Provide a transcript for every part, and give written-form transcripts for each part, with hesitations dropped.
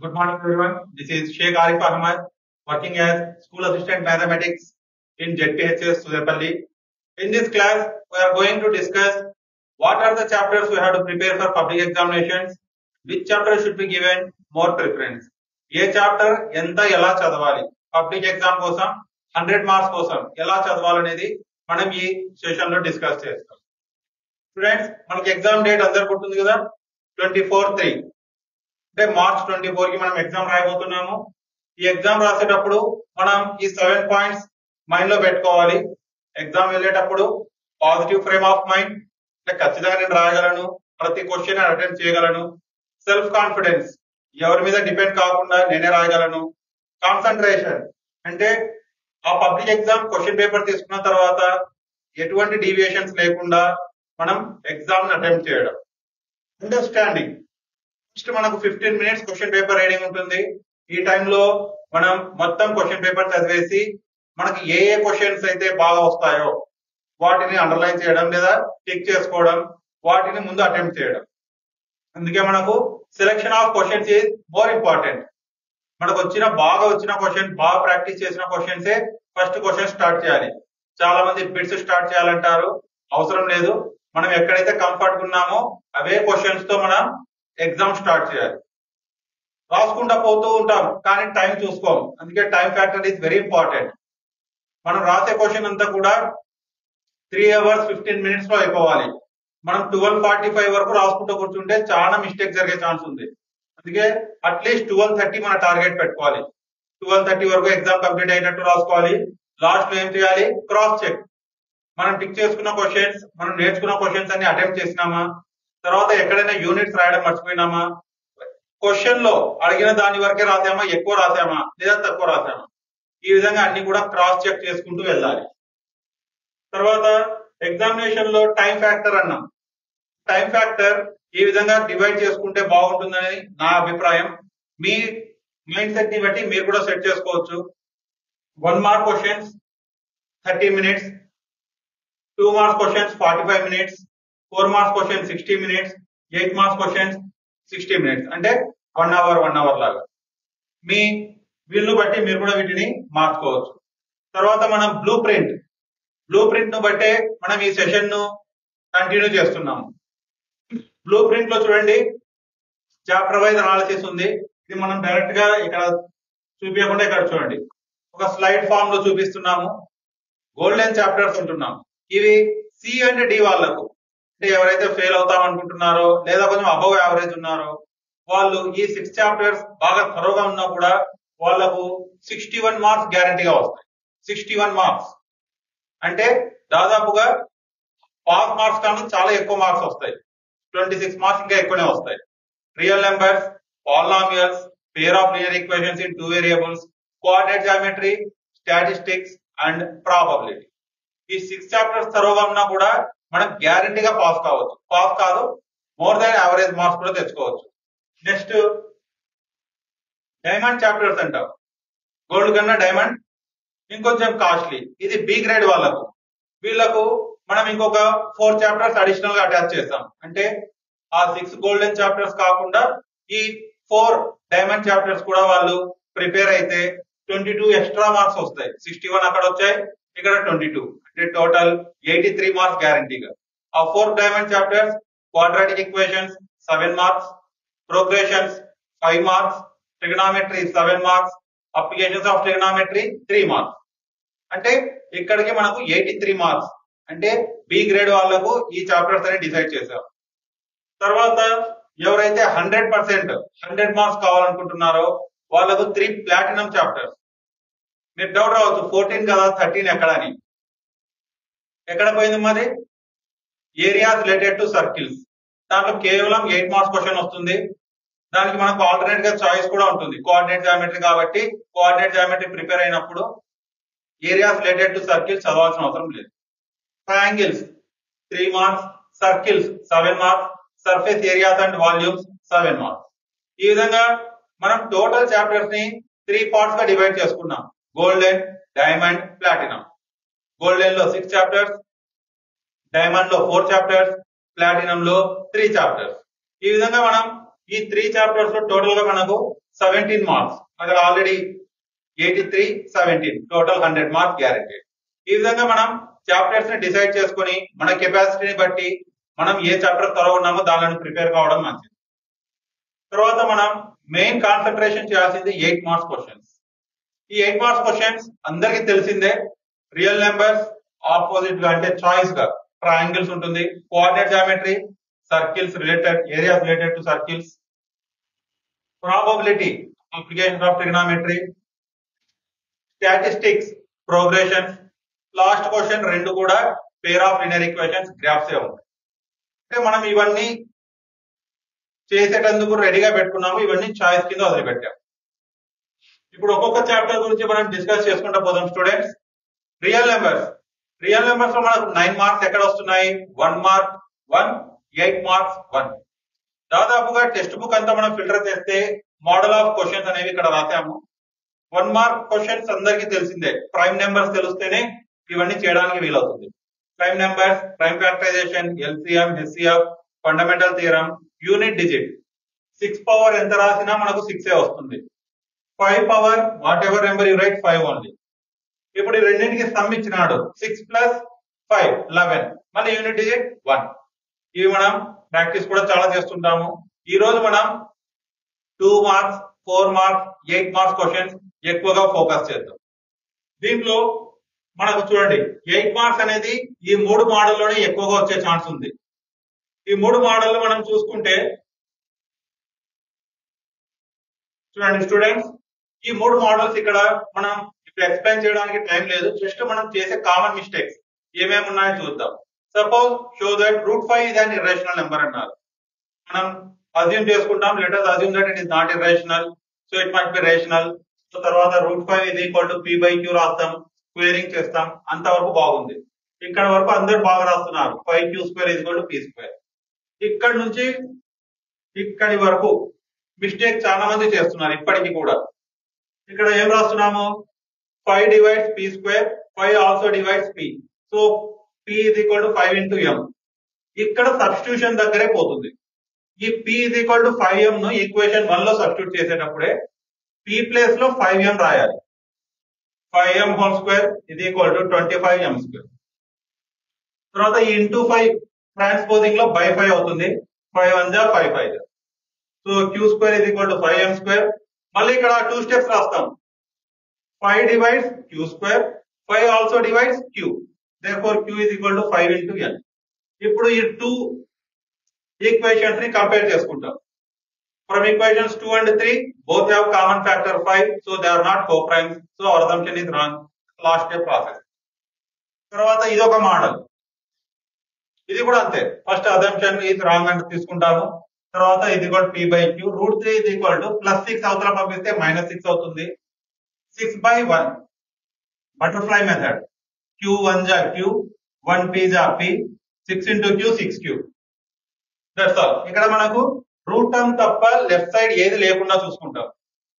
Good morning, everyone. This is Sheikh Arif Ahmad, working as School Assistant Mathematics in ZPHS Sudapalli. In this class, we are going to discuss what are the chapters we have to prepare for public examinations, which chapter should be given more preference. A chapter ఎంత ఎలా చదవాలి, public exam కోసం 100 marks కోసం ఎలా చదవాలనేది మనం ఈ session లో discuss చేస్తాం. స్టూడెంట్స్, మనకి ఎగ్జామ్ డేట్ అందరు గుర్తుంది కదా, 24/3 అంటే March 24 కి మనం ఎగ్జామ్ రాయబోతున్నాము. ఈ ఎగ్జామ్ రాసేటప్పుడు మనం ఈ 7 పాయింట్స్ మైండ్ లో పెట్టుకోవాలి. ఎగ్జామ్ వెళ్ళేటప్పుడు పాజిటివ్ ఫ్రేమ్ ఆఫ్ మైండ్, అంటే ఖచ్చితంగా నేను రాయగలను, ప్రతి క్వశ్చన్ అటెంప్ట్ చేయగలను. సెల్ఫ్ కాన్ఫిడెన్స్, ఎవరి మీద డిపెండ్ కాకుండా నేనే రాయగలను. కాన్సన్ట్రేషన్, అంటే ఆ పబ్లిక్ ఎగ్జామ్ క్వశ్చన్ పేపర్ తీసుకున్న తర్వాత ఎటువంటి డీవియేషన్స్ లేకుండా మనం ఎగ్జామ్ అటెంప్ట్ చేయడం. అండర్స్టాండింగ్, ఫస్ట్ మనకు 15 minutes క్వశ్చన్ పేపర్ రీడింగ్ ఉంటుంది. ఈ టైంలో మనం మొత్తం క్వశ్చన్ పేపర్ చదివేసి మనకి ఏ ఏ క్వశ్చన్స్ అయితే బాగా వస్తాయో వాటిని అండర్లైన్ చేయడం లేదా టిక్ చేసుకోవడం, వాటిని ముందు అటెంప్ట్ చేయడం. అందుకే మనకు selection of questions is more important. మనకు బాగా వచ్చిన క్వశ్చన్, బాగా ప్రాక్టీస్ చేసిన క్వశ్చన్సే ఫస్ట్ క్వశ్చన్ స్టార్ట్ చేయాలి. చాలా మంది బిట్స్ స్టార్ట్ చేయాలంటారు, అవసరం లేదు. మనం ఎక్కడైతే కంఫర్ట్ ఉన్నామో అవే క్వశ్చన్స్ తో మనం ఎగ్జామ్ స్టార్ట్ చేయాలి. రాసుకుంటా పోతూ ఉంటాం కానీ టైం చూసుకోం, అందుకే time factor is very important. మనం రాసే క్వశ్చన్ అంతా కూడా 3 hours 15 minutes లో అయిపోవాలి. మనం 12:45 వరకు రాసుకుంటూ కూర్చుంటే చాలా మిస్టేక్ జరిగే ఛాన్స్ ఉంది. అందుకే అట్లీస్ట్ 12:30 మన టార్గెట్ పెట్టుకోవాలి. 12:30 వరకు ఎగ్జామ్ కంప్లీట్ అయినట్టు రాసుకోవాలి. లాస్ట్ లో ఏం చేయాలి, క్రాస్ చెక్. మనం టిక్ చేసుకున్న క్వశ్చన్స్, మనం నేర్చుకున్న క్వశ్చన్స్ అన్ని అటెంప్ట్ చేసినామా, తర్వాత ఎక్కడైనా యూనిట్స్ రాయడం మర్చిపోయినామా, క్వశ్చన్ లో అడిగిన దాని వరకే రాసామా, ఎక్కువ రాసామా లేదా తక్కువ రాసామా, ఈ విధంగా అన్ని కూడా క్రాస్ చెక్ చేసుకుంటూ వెళ్ళాలి. తర్వాత ఎగ్జామినేషన్ లో టైం ఫ్యాక్టర్ అన్నాం. టైం ఫ్యాక్టర్ ఈ విధంగా డివైడ్ చేసుకుంటే బాగుంటుందని నా అభిప్రాయం. మీ మైండ్ సెట్ ని బట్టి మీరు కూడా సెట్ చేసుకోవచ్చు. 1 mark questions 30 minutes, 2 mark questions 45 minutes, 4 marks question 60 minutes, 8 marks questions 60 minutes, అంటే 1 hour లాగా మీ వీళ్ళు బట్టి మీరు కూడా వీటిని మార్చుకోవచ్చు. తర్వాత మనం బ్లూ ప్రింట్ ను బట్టే మనం ఈ సెషన్ ను కంటిన్యూ చేస్తున్నాము. బ్లూ ప్రింట్ లో చూడండి, చాప్టర్ వైజ్ అనాలిసిస్ ఉంది. ఇది మనం డైరెక్ట్ గా ఇక్కడ చూపించకుండా ఇక్కడ చూడండి, ఒక స్లైడ్ ఫామ్ లో చూపిస్తున్నాము. గోల్డెన్ చాప్టర్స్ ఉంటున్నాం. ఇవి సి అండ్ డి వాళ్ళకు, అంటే ఎవరైతే ఫెయిల్ అవుతాం అనుకుంటున్నారో లేదా కొంచెం అబవ్ యావరేజ్ ఉన్నారో వాళ్ళు ఈ 6 చాప్టర్స్ బాగా త్వరగా ఉన్నా కూడా వాళ్ళకు 61 మార్క్స్ గ్యారంటీగా వస్తాయి. 61 మార్క్స్ అంటే దాదాపుగా పాస్ మార్క్స్ కానీ చాలా ఎక్కువ మార్క్స్ వస్తాయి. 26 మార్క్స్ ఇంకా ఎక్కువనే వస్తాయి. Real numbers, polynomials, pair of linear equations in 2 variables, coordinate geometry, statistics and probability. ఈ 6 చాప్టర్స్ త్వరగా ఉన్నా కూడా మనం గ్యారంటీగా పాస్ కావచ్చు. పాస్ కాదు, మోర్ దాన్ యావరేజ్ మార్క్స్ కూడా తెచ్చుకోవచ్చు. నెక్స్ట్ డైమండ్ చాప్టర్స్ అంటాం. గోల్డ్ కన్నా డైమండ్ ఇంకొంచెం కాస్ట్లీ. ఇది బి గ్రేడ్ వాళ్ళకు. వీళ్ళకు మనం ఇంకొక 4 చాప్టర్స్ అడిషనల్ గా అటాచ్ చేస్తాం. అంటే ఆ 6 గోల్డెన్ చాప్టర్స్ కాకుండా ఈ 4 డైమండ్ చాప్టర్స్ కూడా వాళ్ళు ప్రిపేర్ అయితే 22 ఎక్స్ట్రా మార్క్స్ వస్తాయి. 61 అక్కడ వచ్చాయి, ఇక్కడ 22, అంటే టోటల్ 83 మార్క్స్ గ్యారంటీగా. ఆ 4 diamond chapters quadratic equations 7 marks, progressions 5 marks, trigonometry 7 marks, applications of trigonometry 3 marks. అంటే ఇక్కడికి మనకు 83 మార్క్స్. అంటే బి గ్రేడ్ వాళ్ళకు ఈ చాప్టర్స్ అని డిసైడ్ చేశారు. తర్వాత ఎవరైతే 100% మార్క్స్ కావాలనుకుంటున్నారో వాళ్ళకు 3 ప్లాటినం చాప్టర్స్. మీరు డౌట్ రావచ్చు, 14 కదా 13 ఎక్కడ అని. ఎక్కడ పోయింది మాది? Areas related to circles. దాంట్లో కేవలం 8 మార్క్స్ క్వశ్చన్ వస్తుంది. దానికి మనకు ఆల్టర్నేట్ గా చాయిస్ కూడా ఉంటుంది. కోఆర్డినేట్ జామెట్రీ కాబట్టి కోఆర్డినేట్ జామెట్రీ ప్రిపేర్ అయినప్పుడు ఏరియాస్ రిలేటెడ్ టు సర్కిల్స్ చదవాల్సిన అవసరం లేదు. Triangles 3 marks, circles 7 marks, surface areas and volumes 7 marks. ఈ విధంగా మనం టోటల్ చాప్టర్స్ ని 3 పార్ట్స్ గా డివైడ్ చేసుకున్నాం. Golden, diamond, platinum. గోల్డెన్ లో 6 చాప్టర్స్, డైమండ్ లో 4 చాప్టర్స్, ప్లాటినం లో 3 చాప్టర్స్. ఈ విధంగా మనం ఈ 3 చాప్టర్స్ లో టోటల్ గా మనకు 17 మార్క్స్. అది ఆల్రెడీ 83, 17 టోటల్ 100 మార్క్స్ గ్యారెంటీ. ఈ విధంగా మనం చాప్టర్స్ ని డిసైడ్ చేసుకుని మన కెపాసిటీని బట్టి మనం ఏ చాప్టర్ త్వరగా ఉన్నామో దానిని ప్రిపేర్ కావడం మంచిది. తర్వాత మనం మెయిన్ కాన్సన్ట్రేషన్ చేయాల్సింది 8 మార్క్స్ క్వశ్చన్స్. ఈ 8 మార్క్స్ క్వశ్చన్స్ అందరికీ తెలిసిందే. రియల్ నెంబర్స్ ఆపోజిట్ గా అంటే చాయిస్ గా ట్రయాంగిల్స్ ఉంటుంది, coordinate geometry, circles related areas related to circles, probability application of trigonometry, statistics progression, last question రెండు కూడా pair of linear equations graphs ఏ ఉంటాయి. అంటే మనం ఇవన్నీ చేసేటందుకు రెడీగా పెట్టుకున్నాము, ఇవన్నీ చాయిస్ కింద వదిలిపెట్టాము. ఇప్పుడు ఒక్కొక్క చాప్టర్ గురించి మనం డిస్కస్ చేసుకుంటూ పోదాం స్టూడెంట్స్. రియల్ నెంబర్స్ లో మనకు 9 మార్క్స్ ఎక్కడ వస్తున్నాయి? 1 మార్క్ 1, 8 మార్క్స్ 1. దాదాపుగా టెక్స్ట్ బుక్ అంతా మనం ఫిల్టర్ చేస్తే మోడల్ ఆఫ్ క్వశ్చన్స్ అనేవి ఇక్కడ రాసాము. 1 మార్క్ క్వశ్చన్స్ అందరికీ తెలిసిందే. ప్రైమ్ నెంబర్స్ తెలిస్తేనే ఇవన్నీ చేయడానికి వీలవుతుంది. Prime numbers, prime factorisation, LCM, HCF, fundamental theorem, unit digit. 6 power ఎంత రాసినా మనకు 6 వస్తుంది. 5 power whatever number you write 5 only. ఇప్పుడు ఈ రెండింటికి సమ్ ఇచ్చినాడు 6 + 5 11, మళ్ళీ యూనిట్ డిజిట్ 1. ఇవి మనం ప్రాక్టీస్ కూడా చాలా చేస్తుంటాము. ఈ రోజు మనం 2 మార్క్స్, 4 మార్క్స్, 8 మార్క్స్ క్వశ్చన్స్ ఎక్కువగా ఫోకస్ చేద్దాం. దీంట్లో మనకు చూడండి 8 మార్క్స్ అనేది ఈ 3 మోడల్లోనే ఎక్కువగా వచ్చే ఛాన్స్ ఉంది. ఈ 3 మోడల్ మనం చూసుకుంటే చూడండి స్టూడెంట్స్, ఈ 3 మోడల్స్ ఇక్కడ మనం ఇప్పుడు ఎక్స్ప్లెయిన్ చేయడానికి టైం లేదు. జస్ట్ మనం చేసే కామన్ మిస్టేక్స్ ఏమేమి ఉన్నాయో చూద్దాం. Suppose show that √5 is an irrational number అన్నారు. మనం అజ్యూమ్ చేసుకుంటాం, let us assume that it is not irrational, so it must be rational. So తర్వాత √5 = p/q రాస్తాం, స్క్వేరింగ్ చేస్తాం, అంతవరకు బాగుంది. ఇక్కడ వరకు అందరు బాగా రాస్తున్నారు. 5q² p². ఇక్కడ నుంచి ఇక్కడి వరకు మిస్టేక్ చాలా మంది చేస్తున్నారు ఇప్పటికీ కూడా. ఇక్కడ ఏం రాస్తున్నాము? 5 divides p², 5 also divides p. So p = 5 × m. ఇక్కడ సబ్స్టిట్యూషన్ దగ్గరే పోతుంది. ఈ p = 5m ను ఈక్వేషన్ 1 లో సబ్స్టిట్యూట్ చేసేటప్పుడే p ప్లేస్ లో 5m రాయాలి. 5m² = 25m². తర్వాత ఈ ఇంటూ 5 ట్రాన్స్పోజింగ్ లో బై 5 అవుతుంది. 5 1 = 5 5. So q² = 5m². మళ్ళీ ఇక్కడ 2 స్టెప్స్ రాస్తాం. 5 divides q², 5 also divides q. Therefore q = 5 × n. ఇప్పుడు ఈ 2 ఈక్వేషన్స్ ని కంపేర్ చేసుకుంటాం. From equations 2 and 3 both have common factor 5, so they are not co-primes. So our assumption is wrong. Last step process. తర్వాత ఇది ఒక model, ఇది కూడా అంతే. ఫస్ట్ అజంప్షన్ ఈజ్ రాంగ్ అని తీసుకుంటాము. తర్వాత ఇది p/q. √3 +6 అవతల పంపిస్తే -6 అవుతుంది. 6/1 butterfly method. q1 = q, 1p = p, 6 × q 6q. That's all. ఇక్కడ మనకు రూట్ టర్మ్ తప్ప లెఫ్ట్ సైడ్ ఏది లేకుండా చూసుకుంటాం.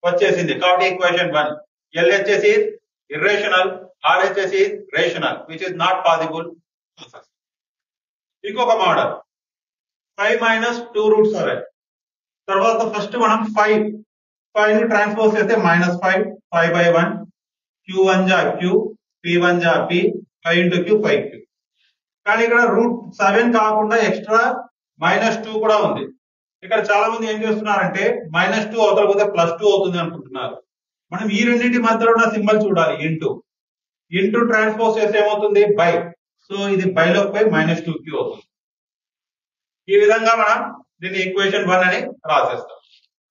వచ్చేసింది. కాబట్టి equation 1, LHS is irrational, RHS is rational, which is not possible. ఇంకొక మోడల్ 5 - 2√7. తర్వాత ఫస్ట్ మనం 5 ని ట్రాన్స్పోజ్ చేస్తే -5, 5/1, q1 = q, p1 = p, 5 × q 5q. కానీ ఇక్కడ √7 కాకుండా ఎక్స్ట్రా -2 కూడా ఉంది. ఇక్కడ చాలా మంది ఏం చేస్తున్నారంటే -2 అవతల పోతే +2 అవుతుంది అనుకుంటున్నారు. మనం ఈ రెండింటి మధ్యలో ఉన్న సింబల్ చూడాలి. ఇంటూ ట్రాన్స్పోజ్ చేస్తే ఏమవుతుంది? బై. సో ఇది బైలోకి పోయి -2q అవుతుంది. ఈ విధంగా మనం దీన్ని ఈక్వేషన్ 1 అని రాసేస్తాం.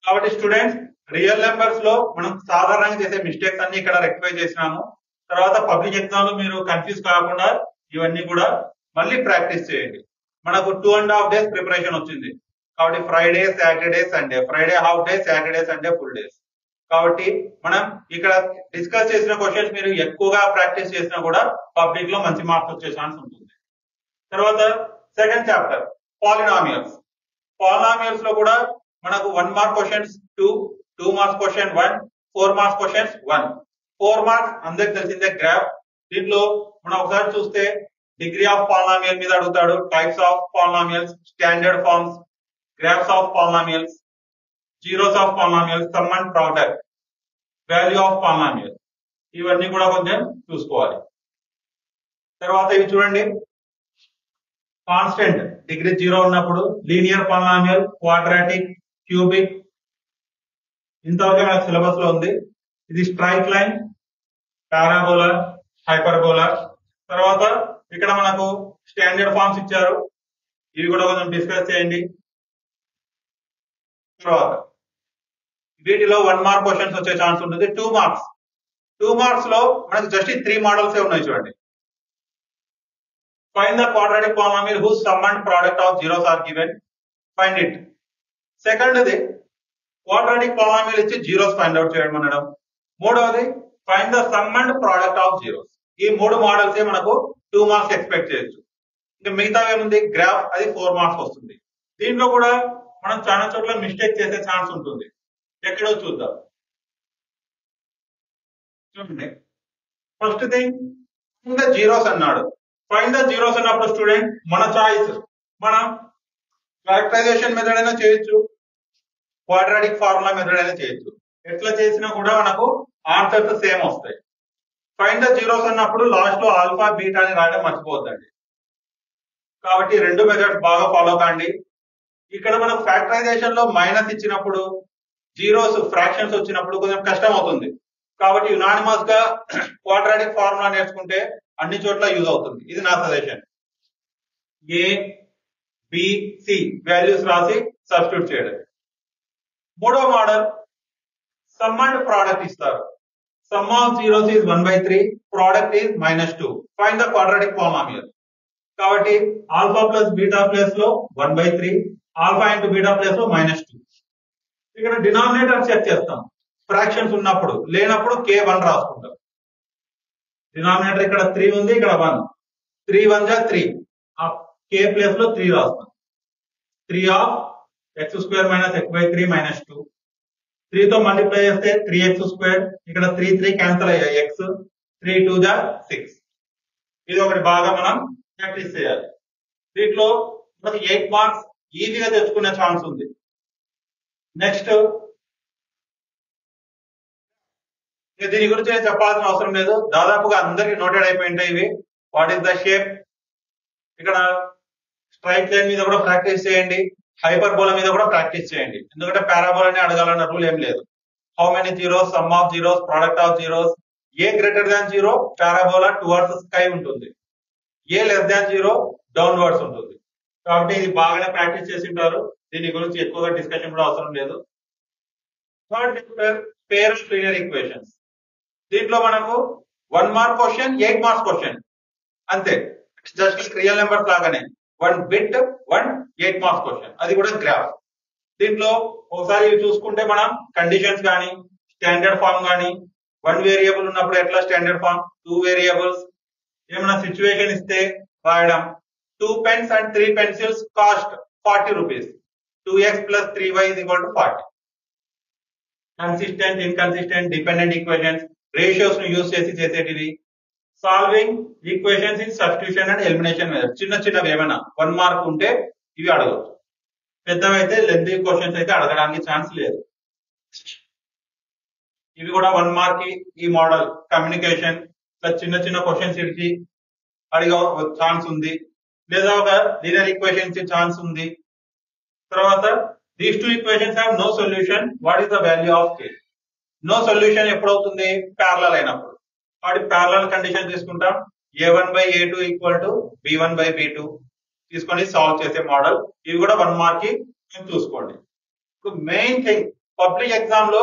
కాబట్టి స్టూడెంట్స్, రియల్ నెంబర్స్ లో మనం సాధారణంగా చేసే మిస్టేక్స్ అన్ని ఇక్కడ రెక్టిఫై చేసినాము. తర్వాత పబ్లిక్ ఎగ్జామ్ లో మీరు కన్ఫ్యూజ్ కాకుండా ఇవన్నీ కూడా మళ్ళీ ప్రాక్టీస్ చేయండి. మనకు 2.5 days ప్రిపరేషన్ వచ్చింది. కాబట్టి Friday, Saturday, Sunday, Friday half day, Saturday, Sunday full days. కాబట్టి మనం ఇక్కడ డిస్కస్ చేసిన క్వశ్చన్స్ మీరు ఎక్కువగా ప్రాక్టీస్ చేసినా కూడా పబ్లిక్ లో మంచి మార్క్స్ వచ్చే ఛాన్స్ ఉంటుంది. తర్వాత సెకండ్ చాప్టర్ పాలినామియల్స్. పాలినామియల్స్ లో కూడా మనకు 1 mark questions 2, 2 marks question 1, 4 marks questions 1. 4 marks అందరికి తెలిసిందే గ్రాఫ్. దీంట్లో మనం ఒకసారి చూస్తే డిగ్రీ ఆఫ్ పాలినామియల్ మీద అడుగుతాడు, types of polynomials, standard forms, graphs of polynomials. Zeros of polynomial, sum and product, value of polynomial, ఇవన్నీ కూడా కొంచెం చూసుకోవాలి. తర్వాత ఇవి చూడండి, కాన్స్టెంట్ డిగ్రీ 0 ఉన్నప్పుడు, లీనియర్ పాలినామియల్, క్వాడ్రాటిక్, క్యూబిక్, ఇంతవరకు మన సిలబస్ లో ఉంది. ఇది స్ట్రైట్ లైన్, పారాబోలా, హైపర్బోలా. తర్వాత ఇక్కడ మనకు స్టాండర్డ్ ఫార్మ్స్ ఇచ్చారు, ఇవి కూడా కొంచెం డిస్కస్ చేయండి. తర్వాత వీటిలో 1 మార్క్ క్వశ్చన్స్ వచ్చే ఛాన్స్ ఉంటుంది. 2 మార్క్స్, 2 మార్క్స్ లో మనకు జస్ట్ 3 మోడల్స్ ఉన్నాయి చూడండి. Find the quadratic polynomial whose sum and product of zeroes are given, find it. సెకండ్ది క్వాడ్రాటిక్ పాలినామియల్ ఇచ్చి జీరోస్ ఫైండ్ అవుట్ చేయడం అనడం. మూడవది find the sum and product of zeroes. ఈ 3 మోడల్స్ మనకు 2 మార్క్స్ ఎక్స్పెక్ట్ చేయొచ్చు. ఇంకా మిగతా ఏముంది, గ్రాఫ్, అది 4 మార్క్స్ వస్తుంది. దీంట్లో కూడా మనం చాలా చోట్ల మిస్టేక్ చేసే ఛాన్స్ ఉంటుంది. ఎక్కడో చూద్దాం. చూడండి, first thing find the zeros అన్నాడు. ఫైండ్ ద జీరోస్ అన్నప్పుడు స్టూడెంట్ మన చాయిస్, మనం ఫ్యాక్టరైజేషన్ మెథడ్ అయినా చేయొచ్చు, క్వాడ్రాటిక్ ఫార్ములా మెథడ్ అయినా చేయొచ్చు. ఎట్లా చేసినా కూడా మనకు ఆన్సర్స్ సేమ్ వస్తాయి. ఫైండ్ ద జీరోస్ అన్నప్పుడు లాస్ట్ లో ఆల్ఫా బీటా అని రాయడం మర్చిపోద్దండి. కాబట్టి 2 మెథడ్స్ బాగా ఫాలో కాండి. ఇక్కడ మనకు ఫ్యాక్టరైజేషన్ లో మైనస్ ఇచ్చినప్పుడు, జీరోస్ ఫ్రాక్షన్స్ వచ్చినప్పుడు కొంచెం కష్టం అవుతుంది. కాబట్టి యునానిమస్ గా క్వాడ్రాటిక్ ఫార్ములా నేర్చుకుంటే అన్ని చోట్ల యూజ్ అవుతుంది. ఇది నా సజెషన్. ఏ, బి, సి వాల్యూస్ రాసి సబ్స్టిట్యూట్ చేయడం. మూడో మోడల్ సమ్ అండ్ ప్రోడక్ట్ ఇస్తారు. Some of zeros is 1/3, product is -2. Find the quadratic polynomial. కాబట్టి ఆల్ఫా ప్లస్ బీటా ప్లస్ లో 1/3, ఆల్ఫా ఇంటూ బీటా ప్లస్ లో -2. ఇక్కడ డినామినేటర్ చెక్ చేస్తాం. ఫ్రాక్షన్స్ ఉన్నప్పుడు, లేనప్పుడు k1 రాసుకుంటాం. డినామినేటర్ ఇక్కడ 3 ఉంది, ఇక్కడ 1. 3 1 జా 3, k ప్లేస్ లో 3 రాస్తాం. 3 ఆఫ్ x² - x/3 -2. 3 తో మల్టిప్లై చేస్తే 3x², ఇక్కడ 3 3 క్యాన్సిల్ అయ్యాయి, x 3 2 జా 6. ఇది ఒకటి బాగా మనం ప్రాక్టీస్ చేయాలి. దీంట్లో మనకి 8 మార్క్స్ ఈజీగా తెచ్చుకునే ఛాన్స్ ఉంది. నెక్స్ట్, దీని గురించి నేను చెప్పాల్సిన అవసరం లేదు, దాదాపుగా అందరికి నోటెడ్ అయిపోయింటాయి ఇవి. వాట్ ఈస్ ద షేప్, ఇక్కడ స్ట్రైట్ లైన్ మీద కూడా ప్రాక్టీస్ చేయండి, హైపర్బోలా మీద కూడా ప్రాక్టీస్ చేయండి. ఎందుకంటే పారాబోలాని అడగాలన్న రూల్ ఏం లేదు. How many zeros, some of zeros, product of zeros. A greater than 0 parabola towards sky ఉంటుంది, ఏ లెస్ దాన్ 0 డౌన్వర్డ్స్ ఉంటుంది. కాబట్టి ఇది బాగానే ప్రాక్టీస్ చేసి ఉంటారు. దీని గురించి ఎక్కువగా డిస్కషన్ కూడా అవసరం లేదు. Third chapter pair of linear equations. దీంట్లో మనకు 1 మార్క్ క్వశ్చన్, 8 మార్క్స్ క్వశ్చన్ అంతే. జస్ట్ రియల్ నెంబర్స్ లాగానే 1 బిట్ 1 8 మార్క్స్ క్వశ్చన్, అది కూడా గ్రాఫ్. దీంట్లో ఒకసారి చూసుకుంటే మనం కండిషన్స్ కానీ, స్టాండర్డ్ ఫార్మ్ కానీ, 1 వేరియబుల్ ఉన్నప్పుడు ఎట్లా స్టాండర్డ్ ఫార్మ్, 2 వేరియబుల్స్, ఏమైనా సిచ్యువేషన్ ఇస్తే రాయడం. 2 pens and 3 pencils cost 40 rupees. 2x + 3y = 40. Consistent, inconsistent, dependent equations, ratios ను యూజ్ చేసి చేసేటివి. Solving equations in substitution and elimination method. చిన్న చిన్నవి ఏమైనా 1 మార్క్ ఉంటే ఇవి అడగవచ్చు. పెద్దవైతే లెంతీ క్వశ్చన్స్ అయితే అడగడానికి ఛాన్స్ లేదు. ఇవి కూడా 1 మార్క్. ఈ మోడల్ కమ్యూనికేషన్ చిన్న చిన్న క్వశ్చన్స్ ఇచ్చి అడిగే ఛాన్స్ ఉంది, లేదా ఒక లీనియర్ ఈక్వేషన్స్ ఛాన్స్ ఉంది. తర్వాత these 2 equations have no solution, what is the value of k. No solution ఎప్పుడు అవుతుంది, ప్యారలల్ అయినప్పుడు. కాబట్టి ప్యారలల్ కండిషన్ తీసుకుంటాం. a1/a2 = b1/b2 తీసుకొని సాల్వ్ చేసే మోడల్. ఇవి కూడా 1 మార్క్ కి చూసుకోండి. ఇప్పుడు మెయిన్ థింగ్, పబ్లిక్ ఎగ్జామ్ లో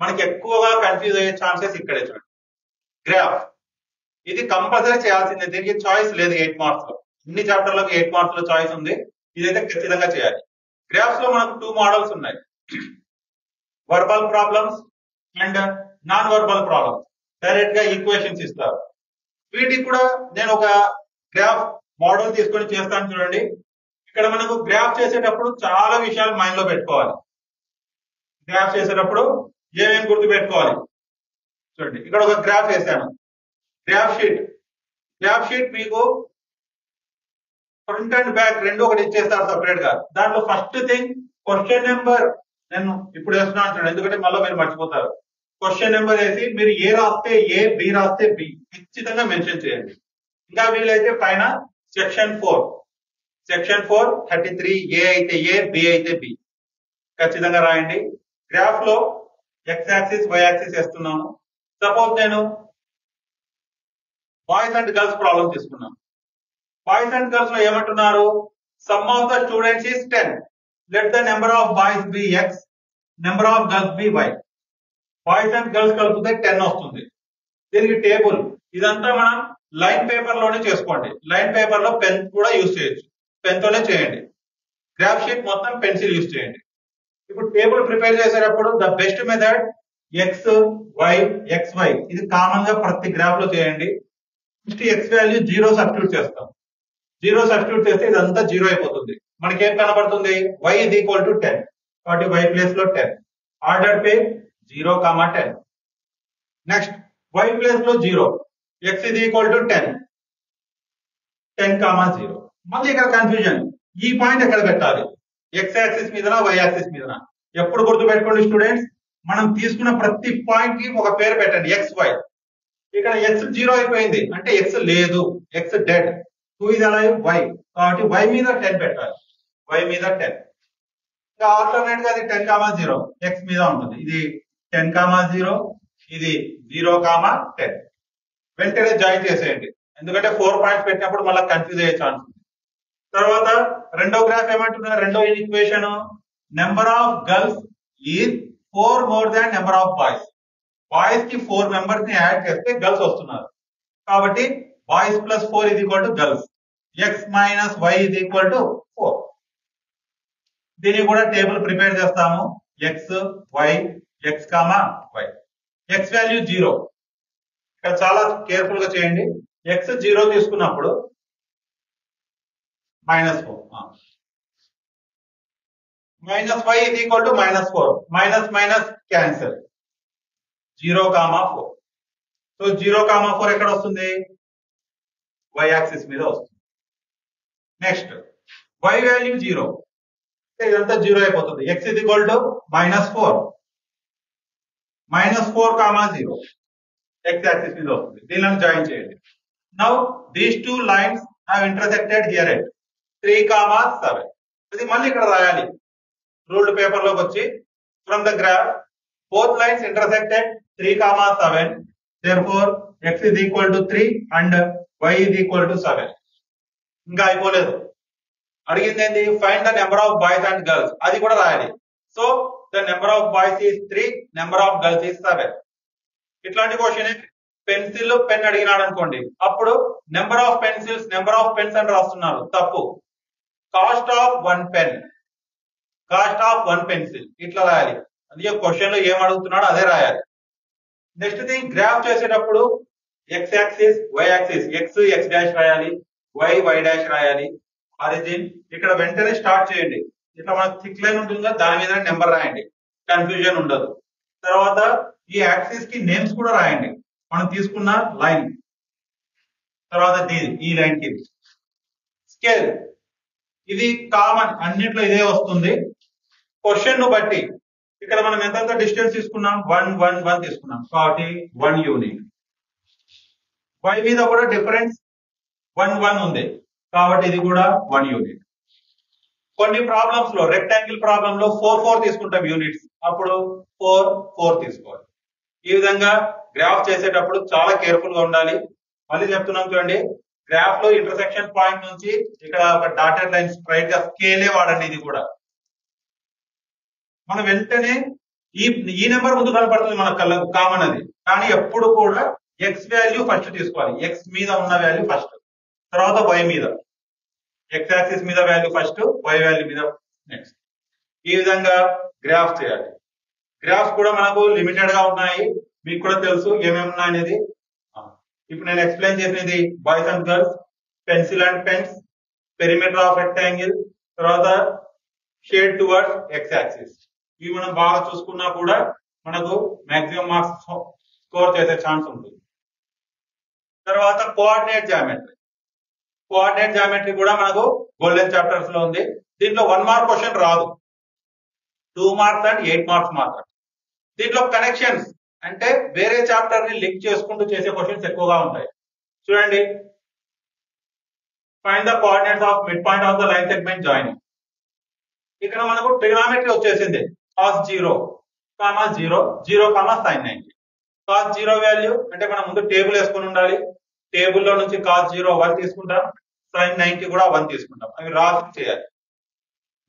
మనకి ఎక్కువగా కన్ఫ్యూజ్ అయ్యే ఛాన్సెస్ ఇక్కడే చూడండి. గ్రాఫ్, ఇది కంపల్సరీ చేయాల్సిందే, దీనికి చాయిస్ లేదు. 8 మార్క్స్ లో, ఇన్ని చాప్టర్లకు 8 మార్క్స్ లో చాయిస్ ఉంది, ఇదైతే ఖచ్చితంగా చేయాలి. గ్రాఫ్స్ లో మనకు 2 మోడల్స్ ఉన్నాయి, verbal problems and non verbal problems. Direct గా ఈక్వేషన్స్ ఇస్తారు. వీటికి కూడా నేను ఒక గ్రాఫ్ మోడల్ తీసుకొని చేస్తాను చూడండి. ఇక్కడ మనకు గ్రాఫ్ చేసేటప్పుడు చాలా విషయాలు మైండ్ లో పెట్టుకోవాలి. గ్రాఫ్ చేసేటప్పుడు ఏమేమి గుర్తు పెట్టుకోవాలి చూడండి. ఇక్కడ ఒక గ్రాఫ్ వేసాను, గ్రాఫ్ షీట్ మీకు ఫ్రంట్ అండ్ బ్యాక్ రెండు ఒకటి ఇచ్చేస్తారు సపరేట్ గా. దాంట్లో ఫస్ట్ థింగ్ క్వశ్చన్ నెంబర్ నేను ఇప్పుడు వేస్తున్నా అంటాను, ఎందుకంటే మళ్ళీ మీరు మర్చిపోతారు. క్వశ్చన్ నెంబర్ వేసి మీరు ఏ రాస్తే ఏ, బి రాస్తే బి ఖచ్చితంగా మెన్షన్ చేయండి. ఇంకా వీలైతే పైన సెక్షన్ 4 33 ఏ అయితే ఏ, బి అయితే బి ఖచ్చితంగా రాయండి. గ్రాఫ్ లో ఎక్స్ యాక్సిస్ వై యాక్సిస్ వేస్తున్నాను. సపోజ్ నేను బాయ్స్ అండ్ గర్ల్స్ ప్రాబ్లం తీసుకున్నాను. బాయ్స్ అండ్ గర్ల్స్ లో ఏమంటున్నారు, sum of the students is 10, let the number of boys be X, number of girls be Y. Boys and girls కలిపితే 10 వస్తుంది. దీనికి table ఇదంతా మనం లైన్ పేపర్ లోనే చేసుకోండి. లైన్ పేపర్ లో పెన్ కూడా యూజ్ చేయొచ్చు, పెన్ తోనే చేయండి. గ్రాఫ్ షీట్ మొత్తం పెన్సిల్ యూజ్ చేయండి. ఇప్పుడు టేబుల్ ప్రిపేర్ చేసేటప్పుడు the best method X Y X Y, ఇది కామన్ గా ప్రతి గ్రాఫ్ లో చేయండి. ఫస్ట్ ఎక్స్ వాల్యూ 0 సబ్స్టిట్యూట్ చేస్తాం. 0 సబ్స్టిట్యూట్ చేస్తే ఇదంతా 0 అయిపోతుంది. మనకి ఏం కనబడుతుంది, y is equal to 10, కాబట్టి y ప్లేస్ లో 10. Order pay 0, 10. Next y place లో 0, x is equal to 10, 10, 0. మళ్ళీ ఇక్కడ కన్ఫ్యూజన్, ఈ పాయింట్ ఎక్కడ పెట్టాలి, x యాక్సిస్ మీదనా y యాక్సిస్ మీదనా? ఎప్పుడు గుర్తు పెట్టుకోండి స్టూడెంట్స్, మనం తీసుకున్న ప్రతి పాయింట్ కి ఒక పేరు పెట్టండి, x y. ఇక్కడ x 0 అయిపోయింది అంటే x లేదు, x dead. 2 is alive, y, కాబట్టి y మీద 10 పెట్టాలి, y మీద 10. ఇంకా ఆల్టర్నేట్ గా అది 10, 0 x మీద ఉంటుంది. ఇది 10, 0, ఇది 0, 10. వెంటనే జాయిన్ చేసేయండి, ఎందుకంటే 4 పాయింట్స్ పెట్టినప్పుడు మళ్ళీ కన్ఫ్యూజ్ అయ్యే ఛాన్స్ ఉంది. తర్వాత రెండో గ్రాఫ్ ఏమంటున్నారు, రెండో equation, number of girls is 4 more than number of boys. Boys కి 4 మెంబర్స్ ని యాడ్ చేస్తే గర్ల్స్ వస్తున్నారు, కాబట్టి boys plus 4 is equal to girls. X minus Y is equal to 4. దీన్ని కూడా టేబుల్ ప్రిపేర్ చేస్తాము, X Y X Y. X value 0, ఇక్కడ చాలా కేర్ఫుల్ గా చేయండి. ఎక్స్ 0 తీసుకున్నప్పుడు -4, minus Y is equal to -4, minus minus cancel, 0, 4. So 0, 4 ఎక్కడ వస్తుంది, y యాక్సిస్ మీద వస్తుంది. నెక్స్ట్ y వాల్యూ 0, ఇదంతా 0 అయిపోతుంది. x is equal to -4, -4, 0, x axis మీద వస్తుంది. దీనిని జాయిన్ చేయండి. Now these two lines have intersected here at 3, 7. ఇది మళ్ళీ ఇక్కడ రాయాలి, రూల్డ్ పేపర్ లోకి వచ్చి from the graph both lines intersected 3, 7, therefore x is equal to 3 and y is equal to 7. ఇంకా అయిపోలేదు, అడిగింది ఏంటి, find the number of boys and girls, అది కూడా రాయాలి. So the number of boys is 3, number of girls is 7. ఇట్లాంటి question pencil pen అడిగినాడు అనుకోండి, అప్పుడు number of pencils number of pens అని రాస్తున్నారు, తప్పు. Cost of 1 pen, cost of 1 pencil ఇట్లా రాయాలి. అందుకే క్వశ్చన్ లో ఏం అడుగుతున్నాడో అదే రాయాలి. నెక్స్ట్ థింగ్, గ్రాఫ్ చేసేటప్పుడు X axis Y axis, X X dash రాయాలి, వై వై డాష్ రాయాలి. ఆరిజిన్ ఇక్కడ వెంటనే స్టార్ట్ చేయండి, ఇట్లా మనకు థిక్ లైన్ ఉంటుంది కదా, దాని మీద నెంబర్ రాయండి, కన్ఫ్యూజన్ ఉండదు. తర్వాత ఈ యాక్సిస్ కి నేమ్స్ కూడా రాయండి, మనం తీసుకున్న లైన్. తర్వాత ఈ లైన్ కి స్కేల్, ఇది కామన్ అన్నిట్లో ఇదే వస్తుంది. క్వశ్చన్ ను బట్టి ఇక్కడ మనం ఎంత డిస్టెన్స్ తీసుకున్నాం, 1, 1, 1 తీసుకున్నాం, కాబట్టి 1 యూనిట్. y మీద కూడా డిఫరెన్స్ 1, 1 ఉంది, కాబట్టి ఇది కూడా 1 యూనిట్. కొన్ని ప్రాబ్లమ్స్ లో రెక్టాంగిల్ ప్రాబ్లం లో 4, 4 తీసుకుంటాం యూనిట్స్, అప్పుడు 4, 4 తీసుకోవాలి. ఈ విధంగా గ్రాఫ్ చేసేటప్పుడు చాలా కేర్ఫుల్ గా ఉండాలి. మళ్ళీ చెప్తున్నాం చూడండి, గ్రాఫ్ లో ఇంటర్సెక్షన్ పాయింట్ నుంచి ఇక్కడ ఒక డాటెడ్ లైన్ స్ట్రైట్ గా స్కేలే వాడండి. ఇది కూడా మనం వెంటనే ఈ నెంబర్ ముందు కనపడుతుంది మన కళ్ళకు, కామన్ అది, కానీ ఎప్పుడు కూడా ఎక్స్ వాల్యూ ఫస్ట్ తీసుకోవాలి. ఎక్స్ మీద ఉన్న వాల్యూ ఫస్ట్, తర్వాత వై మీద, ఎక్స్ యాక్సిస్ మీద వాల్యూ ఫస్ట్, వై వాల్యూ మీద నెక్స్ట్. ఈ విధంగా గ్రాఫ్ చేయాలి. గ్రాఫ్స్ కూడా మనకు లిమిటెడ్ గా ఉన్నాయి, మీకు కూడా తెలుసు ఏమేమి ఉన్నాయి అనేది. ఇప్పుడు నేను ఎక్స్ప్లెయిన్ చేసినది boys and girls, pencil and pens, perimeter of rectangle, తర్వాత షేడ్ టువర్డ్స్ ఎక్స్ యాక్సిస్. ఇవి మనం బాగా చూసుకున్నా కూడా మనకు మాక్సిమం మార్క్స్ స్కోర్ చేసే ఛాన్స్ ఉంటుంది. తర్వాత కోఆర్డినేట్ జామెట్రీ, కోఆర్డినేట్ జామెట్రీ కూడా మనకు గోల్డెన్ చాప్టర్స్ లో ఉంది. దీంట్లో 1 మార్క్ క్వశ్చన్ రాదు, 2 మార్క్స్ అండ్ 8 మార్క్స్ మాత్రం. దీంట్లో కనెక్షన్స్ అంటే వేరే చాప్టర్ ని లింక్ చేసుకుంటూ చేసే క్వశ్చన్స్ ఎక్కువగా ఉంటాయి. చూడండి, find the coordinates of mid point of the line segment joining. ఇక్కడ మనకు ట్రిగనామెట్రీ వచ్చేసింది. cos 0, 0, 0, sin 90. cos 0 వాల్యూ అంటే మనం ముందు టేబుల్ వేసుకొని ఉండాలి. టేబుల్లో నుంచి cos 0 1 తీసుకుంటాం, sin 90 కూడా 1 తీసుకుంటాం. అవి రాసి చేయాలి.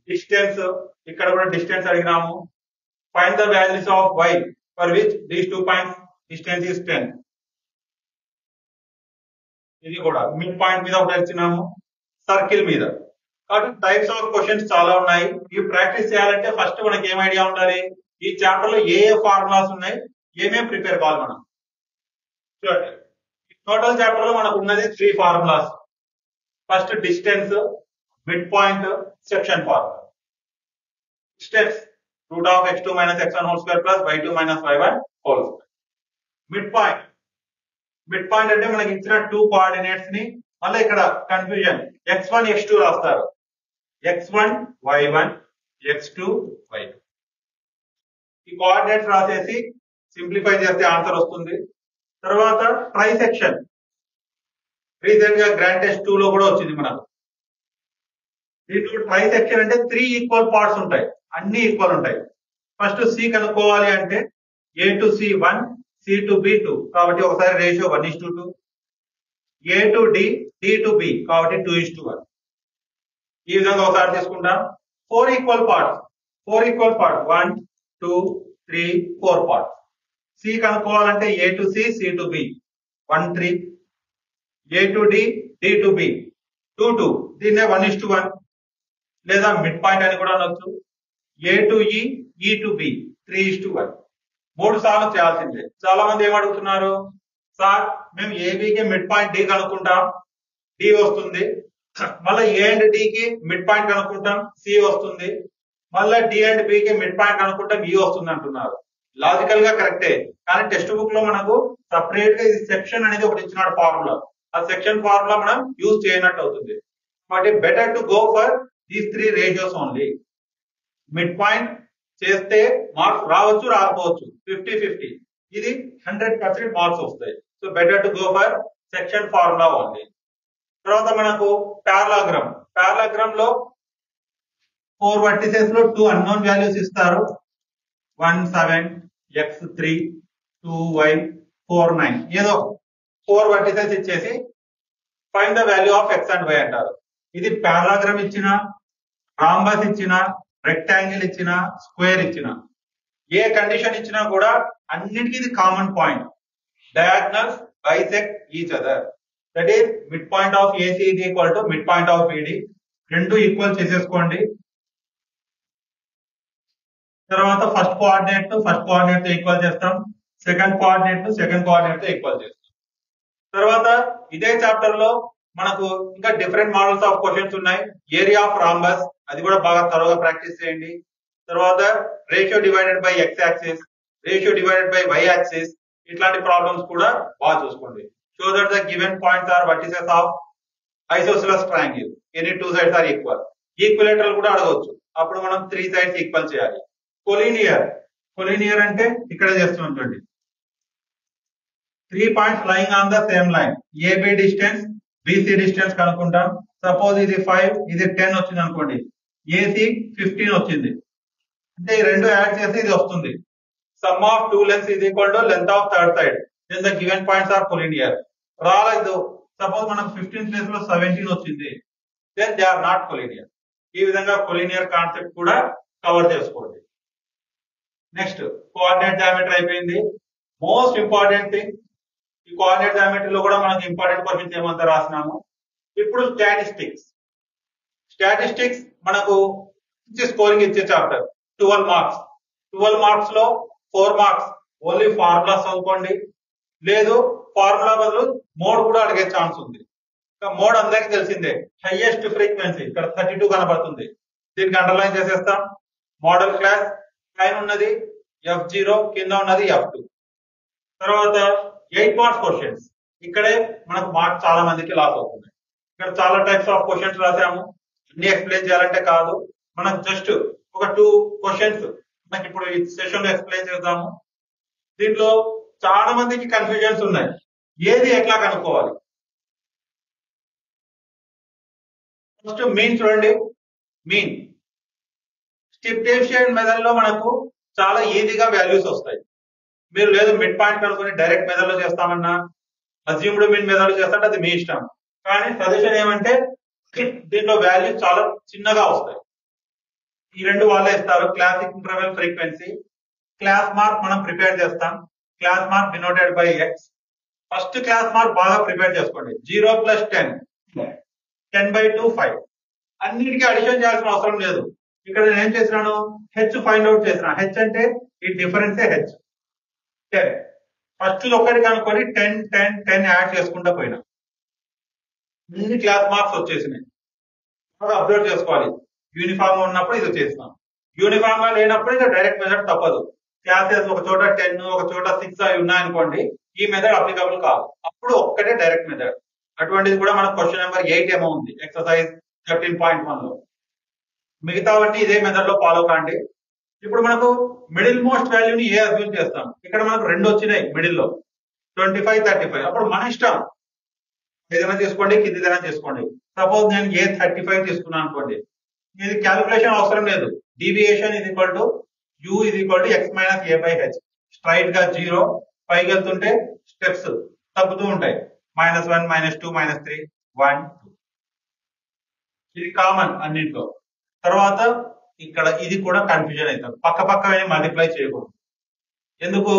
డిస్టెన్స్, ఇక్కడ కూడా డిస్టెన్స్ అడిగినాము. Find the values of y for which these 2 points distance is 10. ఇది కూడా మిడ్ పాయింట్ మీద ఒకటి ఇచ్చినాము, సర్కిల్ మీద. కాబట్టి టైప్స్ ఆఫ్ క్వశ్చన్స్ చాలా ఉన్నాయి. ఇవి ప్రాక్టీస్ చేయాలంటే ఫస్ట్ మనకి ఏం ఐడియా ఉండాలి, ఈ చాప్టర్ లో ఏ ఫార్ములాస్ ఉన్నాయి, ఏమేమి ప్రిపేర్ కావాలి మనం. చూడండి, టోటల్ చాప్టర్ లో మనకు ఉన్నది 3 formulas. First distance, mid point, section formula. Distance root of x2 - x1 whole square plus y2 - y1 whole square. Mid point, mid point అంటే మనకి ఇచ్చిన 2 కోఆర్డినేట్స్ ని మళ్ళీ ఇక్కడ కన్ఫ్యూజన్ x1 x2 రాస్తారు. x1 y1, x2 y2. ఈ coordinates రాసేసి simplify చేస్తే ఆన్సర్ వస్తుంది. తర్వాత ట్రైసెక్షన్, రీసెంట్ గా గ్రాండ్ టెస్ట్ 2 లో కూడా వచ్చింది మనకు. దీంట్లో ట్రైసెక్షన్ అంటే 3 ఈక్వల్ పార్ట్స్ ఉంటాయి, అన్ని ఈక్వల్ ఉంటాయి. ఫస్ట్ సి కనుక్కోవాలి అంటే a to c 1, c to b 2, కాబట్టి ఒకసారి ratio 1:2, a to d, d to b, కాబట్టి 2:1. ఈ విధంగా ఒకసారి తీసుకుంటాం. 4 ఈక్వల్ పార్ట్స్, 1, 2, 3, 4 పార్ట్స్. సి కనుక్కోవాలంటే a to c, c to b 1, 3, a to d, d to b 2, 2. దీన్నే 1:1 లేదా మిడ్ పాయింట్ అని కూడా అనొచ్చు. a to e, e to b 3:1. 3 సార్లు చేయాల్సిందే. చాలా మంది ఏమడుగుతున్నారు, సార్ మేము ఏబికి మిడ్ పాయింట్ డి కనుక్కుంటాం, డి వస్తుంది. మళ్ళీ ఏ అండ్ డి కి మిడ్ పాయింట్ కనుక్కుంటాం, సి వస్తుంది. మళ్ళీ డి అండ్ బి కి మిడ్ పాయింట్ కనుక్కుంటాం, ఈ వస్తుంది అంటున్నారు. లాజికల్ గా కరెక్టే, కానీ టెక్స్ట్ బుక్ లో మనకు సపరేట్ గా ఇది సెక్షన్ అనేది ఒకటి ఇచ్చినాడు ఫార్ములా. ఆ సెక్షన్ ఫార్ములా మనం యూజ్ చేయనట్టు అవుతుంది. కాబట్టి better to go for these 3 ratios only. Mid point చేస్తే మార్క్స్ రావచ్చు, రాకపోవచ్చు, 50-50. ఇది 100% మార్క్స్ వస్తాయి. So better to go for section formula only. తర్వాత మనకు పారాగ్రామ్ లో 4 వర్టిసెస్ లో 2 అన్నోన్ వాల్యూస్ ఇస్తారు. 1, 7, x 3, 2, y 4, 9. ఏదో 4 వర్టిసెస్ ఇచ్చేసి find the value of x and y అంటారు. ఇది పారాగ్రామ్ ఇచ్చిన, రాంబస్ ఇచ్చిన, రెక్టాంగిల్ ఇచ్చిన, స్క్వేర్ ఇచ్చిన, ఏ కండిషన్ ఇచ్చినా కూడా అన్నిటికీ ఇది common point. Diagonals bisect each other. That is mid point of AC is equal to mid point of BD. రెండు ఈక్వల్ చేసేసుకోండి. తర్వాత ఫస్ట్ కోఆర్డినేట్ తో ఈక్వల్ చేస్తాం, సెకండ్ కోఆర్డినేట్ తో ఈక్వల్ చేస్తాం. తర్వాత ఇదే చాప్టర్ లో మనకు ఇంకా డిఫరెంట్ మోడల్స్ ఆఫ్ క్వశ్చన్స్ ఉన్నాయి. ఏరియా ఆఫ్ రాంబస్, అది కూడా బాగా త్వరగా ప్రాక్టీస్ చేయండి. తర్వాత ratio divided by x axis, ratio divided by y axis, ఇట్లాంటి ప్రాబ్లమ్స్ కూడా బాగా చూసుకోండి. Show that the given points are vertices of isosceles triangle, any 2 sides are equal. Equilateral కూడా అడగవచ్చు, అప్పుడు మనం 3 సైడ్స్ ఈక్వల్ చేయాలి. కొలీనియర్ అంటే ఇక్కడ చేస్తున్నాం చూడండి. 3 points lying on the same line, AB distance, BC distance కనుక్కుంటాం. సపోజ్ ఇది 5, ఇది 10 వచ్చింది అనుకోండి, ఏసీ 15 వచ్చింది అంటే ఈ రెండు యాడ్ చేసి ఇది వస్తుంది. Sum of 2 lengths is equal to length of third side, then the given points are collinear. రాలేదు, సపోజ్ మనకు 15 ప్లేస్ లో 17 వచ్చింది, then they are not collinear. ఈ విధంగా కొలీనియర్ కాన్సెప్ట్ కూడా కవర్ చేసుకోండి. నెక్స్ట్ కోఆర్డినేట్ డయామీటర్ అయిపోయింది. మోస్ట్ ఇంపార్టెంట్ థింగ్, ఈ కోఆర్డినేట్ డయామీటర్ లో కూడా మనకి ఇంపార్టెంట్ క్వశ్చన్స్ ఏమంతా రాసినాము. ఇప్పుడు స్టాటిస్టిక్స్ మనకు స్కోరింగ్ ఇచ్చే చాప్టర్. 12 మార్క్స్. 12 మార్క్స్ లో 4 మార్క్స్ ఓన్లీ ఫార్ములాస్ చదువుకోండి, లేదు ఫార్ములా బదులు మోడ్ కూడా అడిగే ఛాన్స్ ఉంది. మోడ్ అందరికీ తెలిసిందే, హైయెస్ట్ ఫ్రీక్వెన్సీ ఇక్కడ 32 కనబడుతుంది, దీనికి అండర్లైన్ చేసేస్తాం. మోడల్ క్లాస్ పైన ఉన్నది F0, కింద ఉన్నది F2. తర్వాత 8 మార్క్స్ క్వశ్చన్స్, ఇక్కడే మనకు మార్క్స్ చాలా మందికి లాస్ అవుతుంది. ఇక్కడ చాలా టైప్స్ ఆఫ్ క్వశ్చన్స్ రాసాము, అన్ని ఎక్స్ప్లెయిన్ చేయాలంటే కాదు, మనకు జస్ట్ ఒక 2 క్వశ్చన్స్ నాకు ఇప్పుడు ఈ సెషన్ లో ఎక్స్ప్లెయిన్ చేద్దాము. దీంట్లో చాలా మందికి కన్ఫ్యూజన్స్ ఉన్నాయి, ఏది ఎట్లా కనుక్కోవాలి. ఫస్ట్ మీన్ చూడండి. మీన్ స్టిప్ డేవియేషన్ మెథడ్ లో మనకు చాలా ఈజీగా వాల్యూస్ వస్తాయి. మీరు లేదు మిడ్ పాయింట్ కనుక్కొని డైరెక్ట్ మెథడ్ లో చేస్తామన్నా, అజ్యూమ్డ్ మీన్ మెథడ్ లో చేస్తాంటే అది మీ ఇష్టం. కానీ సజెషన్ ఏమంటే దీంట్లో వాల్యూస్ చాలా చిన్నగా వస్తాయి. ఈ రెండు వాళ్ళే ఇస్తారు, classic interval frequency. Class mark మనం ప్రిపేర్ చేస్తాం. Class mark denoted by X. First class mark బాగా ప్రిపేర్ చేసుకోండి. 0 + 10, 10/2 5. అన్నిటికీ అడిషన్ చేయాల్సిన అవసరం లేదు. ఇక్కడ నేను ఏం చేసినాను, హెచ్ ఫైండ్ అవుట్ చేసిన. హెచ్ అంటే ఈ డిఫరెన్సే హెచ్ 10. ఫస్ట్ ఒకటి కనుక్కొని 10 10 10 యాడ్ చేసుకుంటా పోయినా అన్ని క్లాస్ మార్క్స్ వచ్చేసినాయి. అప్లోడ్ చేసుకోవాలి. యూనిఫామ్ గా ఉన్నప్పుడు ఇది చేస్తాం, యూనిఫామ్ గా లేనప్పుడు ఇక డైరెక్ట్ మెథడ్ తప్పదు. క్లాసెస్ ఒక చోట 10 ఒక చోట 6 అవి ఉన్నాయనుకోండి, ఈ మెథడ్ అప్లికబుల్ కాదు. అప్పుడు ఒక్కటే డైరెక్ట్ మెథడ్. అటువంటిది కూడా మన క్వశ్చన్ నెంబర్ 8 ఏమో ఉంది, ఎక్సర్సైజ్ 13.1 లో. మిగతావన్నీ ఇదే మెథడ్ లో ఫాలో కాండి. ఇప్పుడు మనకు మిడిల్ మోస్ట్ వాల్యూని ఏ అజ్యూమ్ చేస్తాం. ఇక్కడ మనకు 2 వచ్చినాయి మిడిల్ లో, 25 35. అప్పుడు మన ఇష్టం, ఏదైనా తీసుకోండి, కిందిదైనా తీసుకోండి. సపోజ్ నేను ఏ 35 తీసుకున్నాను అనుకోండి, ఇది క్యాలిక్యులేషన్ అవసరం లేదు. Deviation is equal to u is equal to x minus a by H. Straight గా 0 పైకి వెళ్తుంటే స్టెప్స్ తగ్గుతూ ఉంటాయి. -1 -2 -3 1 2. ఇది కామన్ అన్నింటిలో. తర్వాత ఇక్కడ ఇది కూడా కన్ఫ్యూజన్ అవుతుంది, పక్క పక్క మల్టిప్లై చేయకూడదు. ఎందుకు,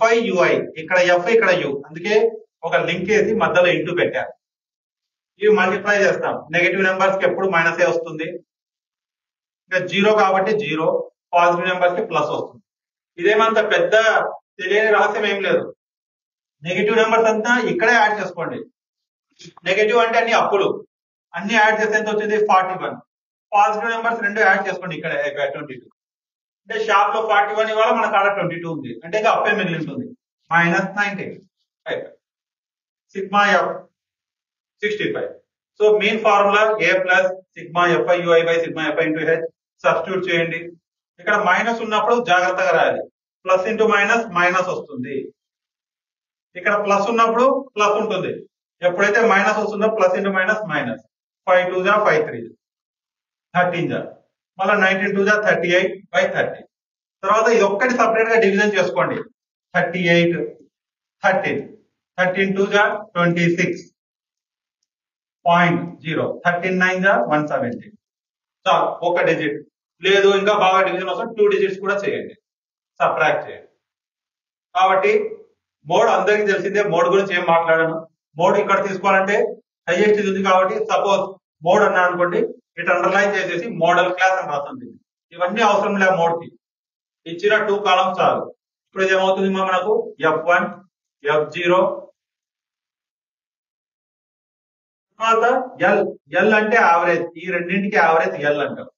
fi ui, ఇక్కడ f ఇక్కడ u, అందుకే ఒక లింక్ వేసి మధ్యలో ఇంటూ పెట్టారు. ఇవి మల్టిప్లై చేస్తాం. నెగటివ్ నెంబర్స్ కి ఎప్పుడు మైనస్ ఏ వస్తుంది. ఇంకా 0 కాబట్టి 0, పాజిటివ్ నెంబర్స్ కి ప్లస్ వస్తుంది. ఇదేమంత పెద్ద తెలియని రహస్యం ఏం లేదు. నెగటివ్ నెంబర్స్ అంతా ఇక్కడే యాడ్ చేసుకోండి. నెగటివ్ అంటే అన్ని అప్పులు, అన్ని యాడ్ చేస్తే ఎంత వచ్చింది 41. పాజిటివ్ నెంబర్స్ 2 యాడ్ చేసుకోండి, ఇక్కడ 22. అంటే షాప్ లో 41 ఇవాళ మన కాడ 22 ఉంది, అంటే ఇంకా అప్పే మిగిలి ఉంటుంది. -19 sigma F 65. So mean formula a plus sigma fi ui by sigma fi into H. Substitute చేయండి. ఇక్కడ మైనస్ ఉన్నప్పుడు జాగ్రత్తగా రాయాలి. ప్లస్ ఇంటూ మైనస్ మైనస్ వస్తుంది. ఇక్కడ ప్లస్ ఉన్నప్పుడు ప్లస్ ఉంటుంది. ఎప్పుడైతే మైనస్ వస్తుందో ప్లస్ ఇంటూ మైనస్ మైనస్. 5 2 జా 5 3 13 జా, మళ్ళీ 19 2 జా 38 బై 30. తర్వాత ఇది ఒక్కటి సపరేట్ గా డివిజన్ చేసుకోండి. 38 13, 13 2 జా 26 0.0, 13 9 జా 170. చాలు, ఒక డిజిట్. లేదు ఇంకా బాగా డివిజన్ వస్తే 2 డిజిట్స్ కూడా చేయండి, సబ్ట్రాక్ట్ చేయండి. కాబట్టి మోడ్ అందరికీ తెలిసిందే, మోడ్ గురించి ఏం మాట్లాడాను. మోడ్ ఇక్కడ తీసుకోవాలంటే హైయెస్ట్ ఇది ఉంది కాబట్టి, సపోజ్ మోడ్ అన్నాడు అనుకోండి, ఇటు అండర్లైన్ చేసేసి మోడల్ క్లాస్ అని రాస్తుంది. ఇవన్నీ అవసరం లే, మోడ్ కి ఇచ్చిన 2 కాలమ్స్ చాలు. ఇప్పుడు ఇది ఏమవుతుంది మనకు f1 f0 తర్వాత ఎల్ అంటే యావరేజ్. ఈ రెండింటికి యావరేజ్ ఎల్ అంటారు.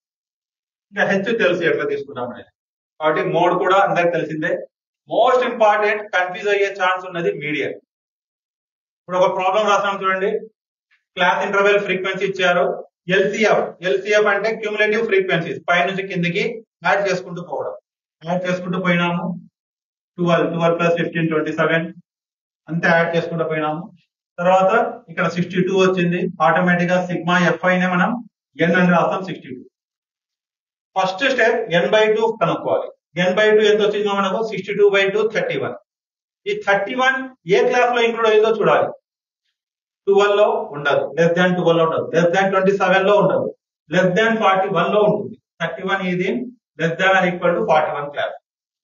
ఇంకా హెచ్ తెలుసు ఎట్లా తీసుకున్నాం అనేది. కాబట్టి మోడ్ కూడా అందరికి తెలిసిందే. మోస్ట్ ఇంపార్టెంట్, కన్ఫ్యూజ్ అయ్యే ఛాన్స్ ఉన్నది మీడియన్. ఇప్పుడు ఒక ప్రాబ్లం రాసాం చూడండి. క్లాస్ ఇంటర్వెల్ ఫ్రీక్వెన్సీ ఇచ్చారు. ఎల్సిఎఫ్ అంటే క్యూములేటివ్ ఫ్రీక్వెన్సీస్, పై నుంచి కిందికి యాడ్ చేసుకుంటూ పోవడం. యాడ్ చేసుకుంటూ పోయినాము. 12 + 15 27 అంతా యాడ్ చేసుకుంటూ పోయినాము. తర్వాత ఇక్కడ 62 వచ్చింది. ఆటోమేటిక్ గా సిగ్మా fi నే మనం n అని రాస్తాం 62. ఫస్ట్ స్టెప్ n/2 కనుక్కోవాలి. n/2 ఎంత వచ్చిందో మనకు 62/2 31. ఈ 31 ఏ క్లాస్ లో ఇంక్లూడ్ అయిందో చూడాలి. 12 లో ఉండదు, <12 లో ఉండదు, <27 లో ఉండదు, <41 లో ఉంటుంది. 31 ఇది <=41 క్లాస్.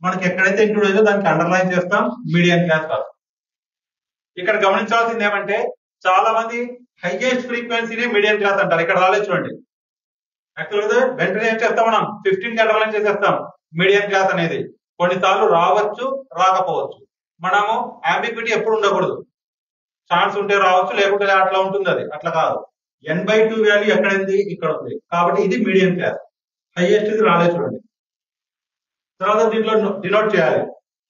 మనకి ఎక్కడైతే ఇంక్లూడ్ అయిందో దానికి అండర్లైన్ చేస్తాం, మీడియన్ క్లాస్ కాదు. ఇక్కడ గమనించాల్సింది ఏమంటే, చాలా మంది హైయెస్ట్ ఫ్రీక్వెన్సీని మీడియన్ క్లాస్ అంటారు. ఇక్కడ రాలేదు చూడండి. యాక్చువల్గా వెంటనే ఏం చేస్తాం, మనం 15 కి అండర్లైన్ చేసేస్తాం మీడియన్ క్లాస్ అనేది. కొన్నిసార్లు రావచ్చు, రాకపోవచ్చు. మనము అంబిగ్విటీ ఎప్పుడు ఉండకూడదు. ఛాన్స్ ఉంటే రావచ్చు, లేకుంటే అట్లా ఉంటుంది. అది అట్లా కాదు. n/2 వాల్యూ ఎక్కడైంది, ఇక్కడ ఉంది. కాబట్టి ఇది మీడియన్ క్లాస్. హైయెస్ట్ ఇది రాలేదు చూడండి. తర్వాత దీంట్లో డినోట్ చేయాలి.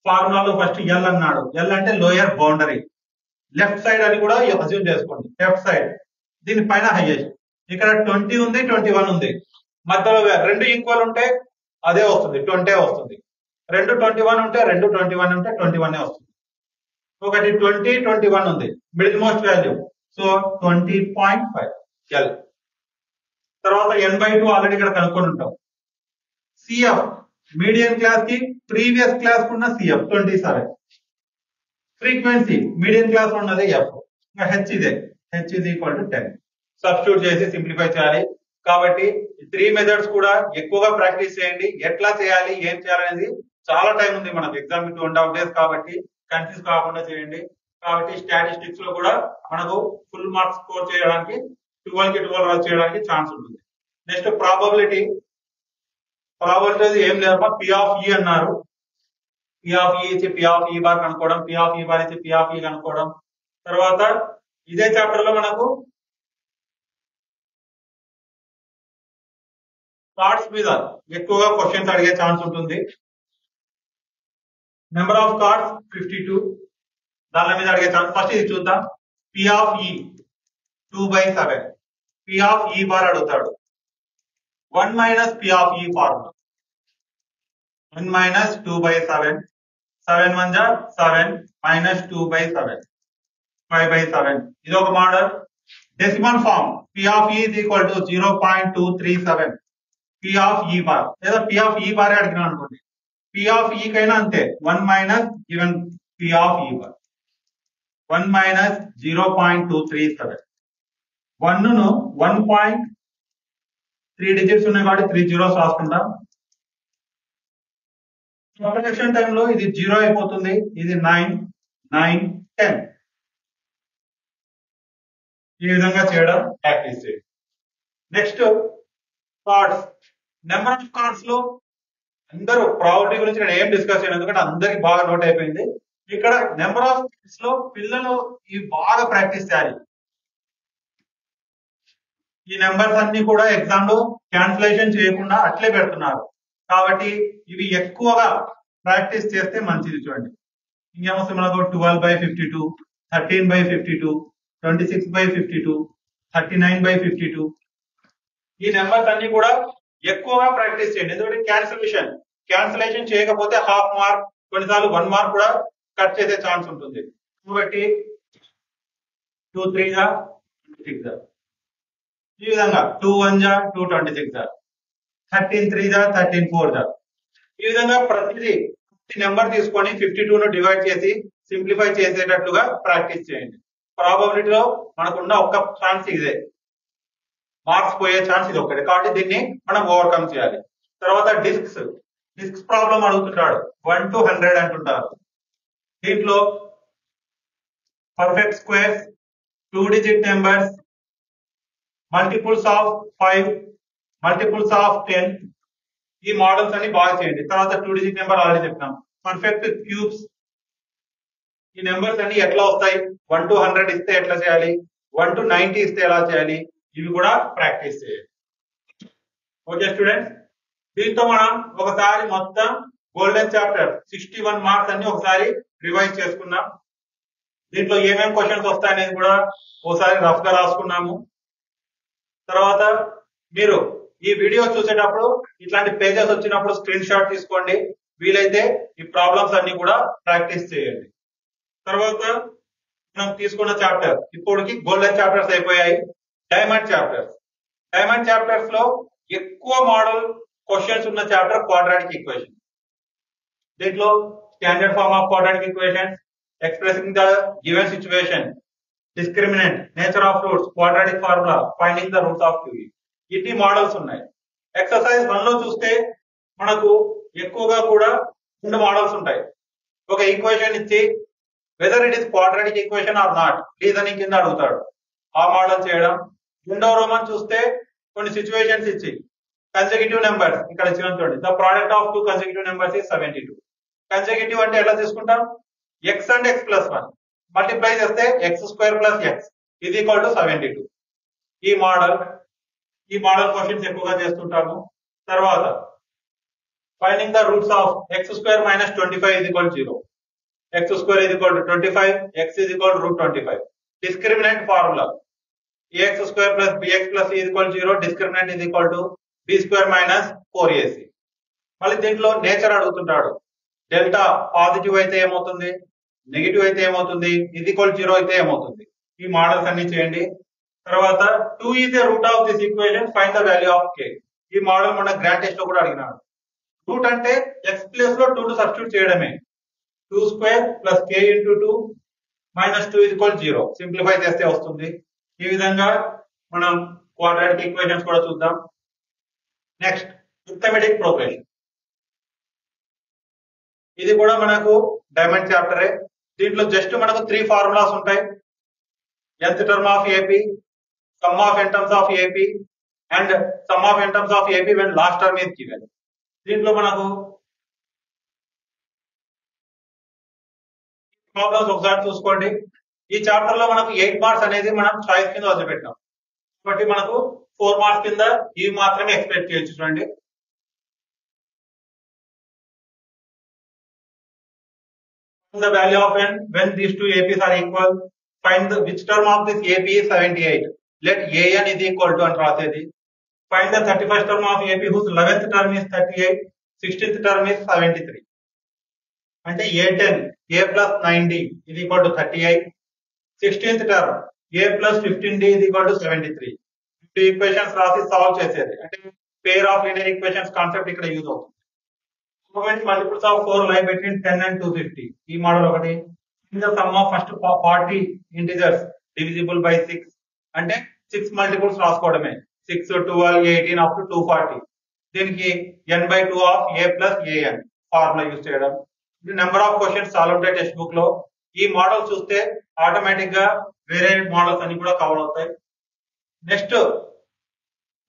ఫార్ములాలో ఫస్ట్ ఎల్ అన్నాడు. ఎల్ అంటే లోయర్ బౌండరీ. లెఫ్ట్ సైడ్ అని కూడా అజ్యూమ్ చేసుకోండి. లెఫ్ట్ సైడ్ దీనిపైన హైయెస్ట్. ఇక్కడ 20 ఉంది, 21 ఉంది. మధ్యలో 2 ఈక్వల్ ఉంటే అదే వస్తుంది, 20 వస్తుంది. రెండు 21 ఉంటే 21 ఉంటే 21 వస్తుంది. ఒకటి 20, 21 ఉంది, middle most value, so 20.5 L. తర్వాత n/2 ఆల్రెడీ ఇక్కడ కనుక్కొని ఉంటాం. సిఎఫ్ మీడియన్ క్లాస్ కి ప్రీవియస్ క్లాస్ ఉన్న సిఎఫ్ 27. ఫ్రీక్వెన్సీ మీడియన్ క్లాస్ ఉన్నది ఎఫ్, ఇంకా హెచ్ ఇదే, H is equal to 10. Substitute చేసి సింప్లిఫై చేయాలి. కాబట్టి 3 మెథడ్స్ కూడా ఎక్కువగా ప్రాక్టీస్ చేయండి. ఎట్లా చేయాలి, ఏం చేయాలనేది చాలా టైం ఉంది మనకు, ఎగ్జామ్ 2.5 days కాబట్టి కన్ఫ్యూజ్ కాకుండా చేయండి. కాబట్టి స్టాటిస్టిక్స్ లో కూడా మనకు ఫుల్ మార్క్స్ స్కోర్ చేయడానికి 12 కి 12 చేయడానికి ఛాన్స్ ఉంటుంది. నెక్స్ట్ ప్రాబబిలిటీ ఏం లేదు, పి ఆఫ్ ఈ అన్నారు. పి ఆఫ్ ఈ ఇచ్చి పి ఆఫ్ ఈ బార్ కనుక్కోవడం, పి ఆఫ్ ఈ బార్ ఇచ్చి పి ఆఫ్ ఈ కనుక్కోవడం. తర్వాత ఇదే చాప్టర్ లో మనకు కార్డ్స్ మీద ఎక్కువగా క్వశ్చన్స్ అడిగే ఛాన్స్ ఉంటుంది. నెంబర్ ఆఫ్ కార్డ్స్ 52, దాని మీద అడిగే ఛాన్స్. ఫస్ట్ ఇది చూద్దాం. పి ఆఫ్ ఈ 2/7, పి ఆఫ్ ఈ బార్ అడుగుతాడు. 1 మైనస్ పి ఆఫ్ ఈ ఫార్ములా, 1 మైనస్ 2/7, 7 1 जा 7 మైనస్ 2/7, 5/7. ఇది ఒక model. Decimal form P of E is equal to 0.237 P of E bar, లేదా పి ఆఫ్ ఈ బార్ అడిగినా అనుకోండి. పి ఆఫ్ ఈ కైనా అంతే, 1 minus given P of E bar, 1 minus 0.237. 1 ను 1.3 డిజిట్స్ ఉన్నాయి కాబట్టి 3 zeros రాసుకుంటాం. సబ్ట్రాక్షన్ టైంలో ఇది 0 అయిపోతుంది, ఇది 9, 9, 10. ఈ విధంగా చేయడం ప్రాక్టీస్ చేయండి. Next cards. Number of cards లో అందరూ ప్రాబిలిటీ గురించి నేను ఏం డిస్కస్ చేయను, ఎందుకంటే అందరికి బాగా నోట్ అయిపోయింది. ఇక్కడ నెంబర్ ఆఫ్ కార్డ్స్ లో పిల్లలు ఇవి బాగా ప్రాక్టీస్ చేయాలి. ఈ నెంబర్స్ అన్ని కూడా ఎగ్జామ్ లో క్యాన్సిలేషన్ చేయకుండా అట్లే పెడుతున్నారు, కాబట్టి ఇవి ఎక్కువగా ప్రాక్టీస్ చేస్తే మంచిది. చూడండి, ఇంకేమొస్తుంది మనకు 12/52, 13/52, 26/52, 39/52. ఈ నెంబర్స్ అన్ని కూడా ఎక్కువగా ప్రాక్టీస్ చేయండి, ఎందుకంటే క్యాన్సిలేషన్ చేయకపోతే హాఫ్ మార్క్, కొన్నిసార్లు 1 మార్క్ కూడా కట్ చేసే ఛాన్స్ ఉంటుంది. కాబట్టి 2 3 जा 26, ఈ విధంగా 2 1 जा 226, 13 3 जा 13 4. ఈ విధంగా ప్రతి నెంబర్ తీసుకొని 52 ను డివైడ్ చేసి సింప్లిఫై చేసేటట్లుగా ప్రాక్టీస్ చేయండి. ప్రాబబిలిటీలో మనకున్న ఒక్క ఛాన్స్ ఇదే, మార్క్స్ పోయే ఛాన్స్ ఇది ఒకటి, కాబట్టి దీన్ని మనం ఓవర్కమ్ చేయాలి. తర్వాత డిస్క్స్ ప్రాబ్లం అడుగుతుంటాడు, 1 to 100 అంటుంటారు. దీంట్లో perfect squares, 2 digit numbers, multiples of 5, multiples of 10, ఈ మోడల్స్ అన్ని బాగా చేయండి. తర్వాత 2 digit నెంబర్ ఆల్రెడీ చెప్పినాం. పర్ఫెక్ట్ క్యూబ్స్, ఈ నెంబర్స్ అన్ని ఎట్లా వస్తాయి, 1 to 100 ఇస్తే ఎట్లా చేయాలి, 1 to 90 ఇస్తే ఎలా చేయాలి, ఇవి కూడా ప్రాక్టీస్ చేయాలి. ఓకే స్టూడెంట్స్, దీంతో మనం ఒకసారి మొత్తం గోల్డెన్ చాప్టర్ 61 మార్క్స్ అన్ని ఒకసారి రివైజ్ చేసుకున్నాం. దీంట్లో ఏమేమి క్వశ్చన్స్ వస్తాయనేది కూడా ఒకసారి రఫ్ గా రాసుకున్నాము. తర్వాత మీరు ఈ వీడియో చూసేటప్పుడు ఇట్లాంటి పేజెస్ వచ్చినప్పుడు స్క్రీన్ షాట్ తీసుకోండి, వీలైతే ఈ ప్రాబ్లమ్స్ అన్ని కూడా ప్రాక్టీస్ చేయండి. తర్వాత మనం తీసుకున్న చాప్టర్ ఇప్పటికి గోల్డెన్ చాప్టర్స్ అయిపోయాయి. డైమండ్ చాప్టర్స్ లో ఎక్కువ మోడల్ క్వశ్చన్స్ ఉన్న చాప్టర్ క్వాడ్రాటిక్ ఈక్వేషన్. దీంట్లో standard form of quadratic equation, expressing the given situation, discriminant, nature of roots, quadratic formula, finding the roots of QB, ఇన్ని మోడల్స్ ఉన్నాయి. Exercise 1 లో చూస్తే మనకు ఎక్కువగా కూడా 2 మోడల్స్ ఉంటాయి. ఒక ఈక్వేషన్ ఇచ్చి whether it is quadratic equation or not reasoning కింద అడుగుతాడు, ఆ మోడల్ చేయడం. రెండో రోమన్ చూస్తే కొన్ని సిచ్యువేషన్స్ ఇచ్చి కన్సెక్యూటివ్ నెంబర్స్, ఇక్కడ ఇచ్చిన చూడండి, the product of 2 consecutive numbers is 72. Consecutive అంటే ఎలా తీసుకుంటాం, x and x plus 1 multiply చేస్తే x² + x is equal to 72. ఈ మోడల్ క్వశ్చన్స్ ఎక్కువగా చేస్తుంటాము. తర్వాత finding the roots of x² - 25 is equal to 0, x² is equal to 25, x is equal to √25. Discriminant formula, ax² + bx + c is equal to 0, discriminant is equal to b² - 4ac. మళ్ళీ దీంట్లో nature అడుగుతుంటాడు. Delta positive అయితే ఏమవుతుంది, negative అయితే ఏమవుతుంది, ఇది equal 0 అయితే ఏమవుతుంది. ఈ మోడల్స్ అన్ని చేయండి. తర్వాత 2 is a root of this equation, find the value of k. ఈ మోడల్ మన గ్రాండ్ టెస్ట్ లో కూడా అడిగినాడు. రూట్ అంటే x ప్లేస్ లో 2 సబ్స్టిట్యూట్ చేయడమే. 2 square plus k into 2 minus 2 is equal 0. Simplify చేస్తే వస్తుంది. ఈ విధంగా మనం క్వాడ్రాటిక్ ఈక్వేషన్స్ కూడా చూద్దాం. Next arithmetic progression. ఇది కూడా మనకు డైమండ్ చాప్టరే. దీంట్లో జస్ట్ మనకు 3 ఫార్ములాస్ ఉంటాయి. nth term of AP, sum of n terms of AP and sum of n terms of AP when last term is given. దీంట్లో మనకు ప్రాబ్లమ్స్ ఒకసారి చూసుకోండి. ఈ చాప్టర్ లో మనకు 8 మార్క్స్ అనేది మనం చాయిస్ కింద వదిలిపెట్టాం కాబట్టి మనకు 4 మార్క్స్ కింద ఇవి మాత్రమే ఎక్స్పెక్ట్ చేయొచ్చు. చూడండి, the value of n when these two APs are equal. Find the which term of this AP is 78. Let an is equal to and రాసేది. Find the 31st term of AP whose 11th term is 38, 16th term is 73. అంటే A10 A plus 9D is equal to 38. 16th term A plus 15D is equal to 73. ఈ equations రాసి solve చేసేది. అంటే పేర్ of linear equations concept ఇక్కడ use అవుతుంది. Multiples of 4 లై between 10 and 250. ఈ model ఒకటి. the sum of first 40 integers divisible by 6 అంటే 6 మల్టిపుల్స్ రాసుకోవడమే. 6, 12, 18 up to 240. దీనికి n/2 of a plus an formula use చేయడం. నెంబర్ ఆఫ్ క్వశ్చన్స్ చాలా ఉంటాయి టెక్స్ట్ బుక్ లో. ఈ మోడల్ చూస్తే ఆటోమేటిక్ గా వేరే మోడల్స్ అన్ని కూడా కవర్ అవుతాయి. నెక్స్ట్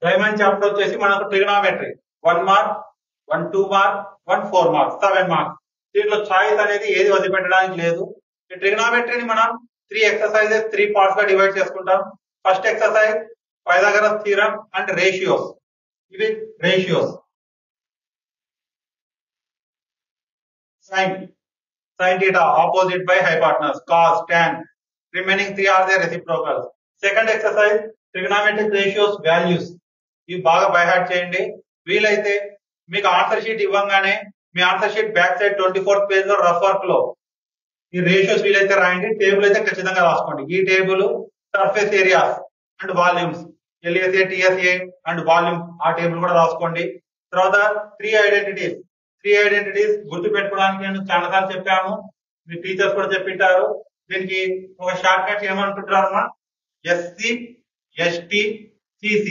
డైమండ్ చాప్టర్ వచ్చేసి మనకు trigonometry. 1 mark, 1 2 mark, 1 4 mark, 7 marks. దీంట్లో చాయిస్ అనేది ఏది వదిలిపెట్టడానికి లేదు. ఈ ట్రిగనామెట్రీని మనం 3 ఎక్సర్సైజెస్ 3 పార్ట్స్ గా డివైడ్ చేసుకుంటాం. First exercise Pythagoras theorem and ratios. ఇవి ratios. Sine theta opposite by hypotenuse, cos, tan, remaining 3 are their reciprocals. Second exercise trigonometric ratios values. ఇవి బాగా బై హార్ట్ చేయండి. వీలైతే మీకు ఆన్సర్ షీట్ ఇవ్వగానే మీ answer sheet back side 24th page లో rough work లో ఈ రేషియోస్ వీలైతే రాయండి. టేబుల్ అయితే ఖచ్చితంగా రాసుకోండి. ఈ table surface areas and volumes, LSA, TSA and volume, ఆ టేబుల్ కూడా రాసుకోండి. తర్వాత 3 ఐడెంటిటీస్ గుర్తు పెట్టుకోవడానికి నేను చాలా సార్లు చెప్పాము, మీ టీచర్స్ కూడా చెప్పింటారు. దీనికి ఒక షార్ట్ కట్ ఏమంటుంటారమ్మా, SC, ST, CC.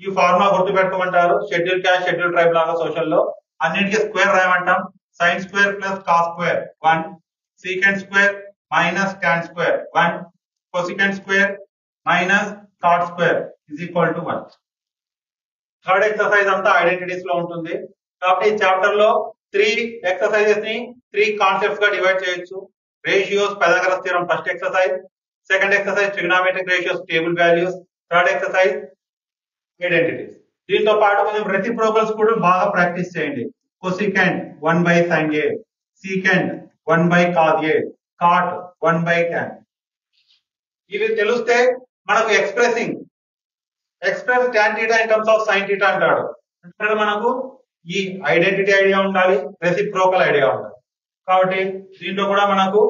ఈ ఫార్ములా గుర్తు పెట్టుకోమంటారు. షెడ్యూల్ క్యాస్ట్, షెడ్యూల్ ట్రైబ్ లాగా సోషల్ లో అన్నిటికీ స్క్వేర్ రాయమంటాం. Sine square plus cos square 1, secant square minus tan square 1, cosecant square minus cot square is equal to 1. Third exercise అంతా identities లో ఉంటుంది. కాబట్టి ఈ చాప్టర్ లో 3 ఎక్సర్సైజెస్ ని 3 కాన్సెప్ట్స్ గా డివైడ్ చేయొచ్చు. Ratios, Pythagoras theorem first exercise. Second exercise trigonometric ratios, table values. Third exercise identities. దీంతో పాటు కొంచెం రెసిప్రోకల్స్ కూడా బాగా ప్రాక్టీస్ చేయండి. Cosecant 1 by sin A, secant 1 by cos A, cot 1 by tan. ఇవి తెలిస్తే మనకు express tan theta in terms of sin theta అంటాడు. అంటే మనకు ఈ ఐడెంటిటీ ఐడియా ఉండాలి, రెసిప్రోకల్ ఐడియా ఉండాలి. కాబట్టి దీంట్లో కూడా మనకు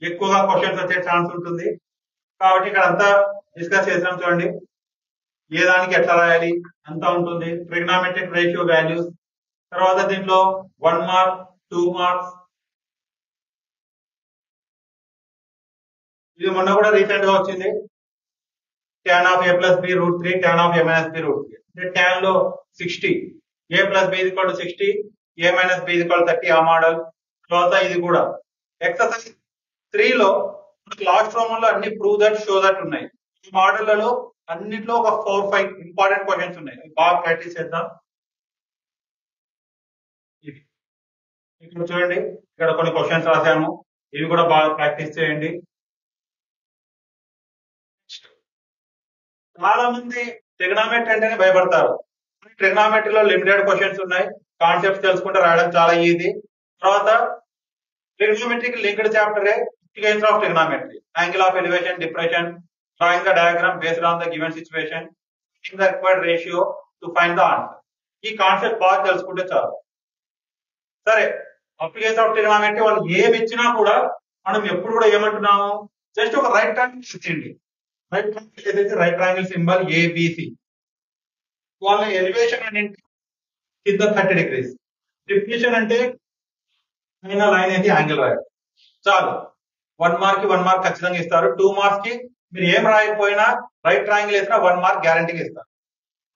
ఎక్కువగా క్వశ్చన్స్ వచ్చే ఛాన్స్ ఉంటుంది. కాబట్టి ఇక్కడ అంతా డిస్కస్ చేసాం. చూడండి, ఏ దానికి ఎట్లా రాయాలి అంతా ఉంటుంది. Trigonometric ratio values. తర్వాత దీంట్లో 1 మార్క్, 2 మార్క్స్. ఇది మొన్న కూడా రీసెంట్ గా వచ్చింది. tan of a plus b root 3, tan of a minus b root 3. అంటే tan లో 60, a plus b is equal to 60, a minus b is equal to 30. ఆ మోడల్. తర్వాత ఇది కూడా ఎక్సర్సైజ్ 3 లో లాస్ట్ రోమన్ లో అన్ని ప్రూవ్ దట్, షో దట్ ఉన్నాయి. ఈ మోడళ్లలో అన్నిట్లో ఒక 4-5 ఇంపార్టెంట్ క్వశ్చన్స్ ఉన్నాయి. బాగా ప్రాక్టీస్ చేద్దాం. ఇక్కడ చూడండి, ఇక్కడ కొన్ని క్వశ్చన్స్ రాసాము. ఇవి కూడా బాగా ప్రాక్టీస్ చేయండి. చాలా మంది ట్రిగనామెట్రీ అంటేనే భయపడతారు. ట్రిగనామెట్రీలో లిమిటెడ్ క్వశ్చన్స్ ఉన్నాయి. కాన్సెప్ట్స్ తెలుసుకుంటే రాయడం చాలా ఈజీ. తర్వాత ట్రిగనామెట్రీకి లింక్డ్ చాప్టరే integration of trigonometry, angle of elevation, depression, drawing the diagram based on the given situation, using the required ratio to find the answer. ఈ కాన్సెప్ట్ బాగా తెలుసుకుంటే చాలు. సరే, అప్లికేషన్ ఆఫ్ ట్రిగ్నోమెట్రీ వాళ్ళు ఏమి ఇచ్చినా కూడా మనం ఎప్పుడు కూడా ఏమంటున్నాము, జస్ట్ ఒక రైట్ ట్రయాంగిల్ ఇచ్చేయండి. రైట్ ట్రయాంగిల్ ఏదైతే రైట్ ట్రయాంగిల్ సింబల్ ఏబిసి, వాళ్ళ ఎలివేషన్ అనేది కింద 30 degrees, డిఫినిషన్ అంటే పైన లైన్ అయితే యాంగిల్ రాయాలి. చాలు, 1 మార్క్ కి 1 మార్క్ ఖచ్చితంగా ఇస్తారు. 2 మార్క్స్ కి మీరు ఏం రాయకపోయినా రైట్ ట్రయాంగిల్ వేసినా 1 మార్క్ గ్యారంటీగా ఇస్తారు.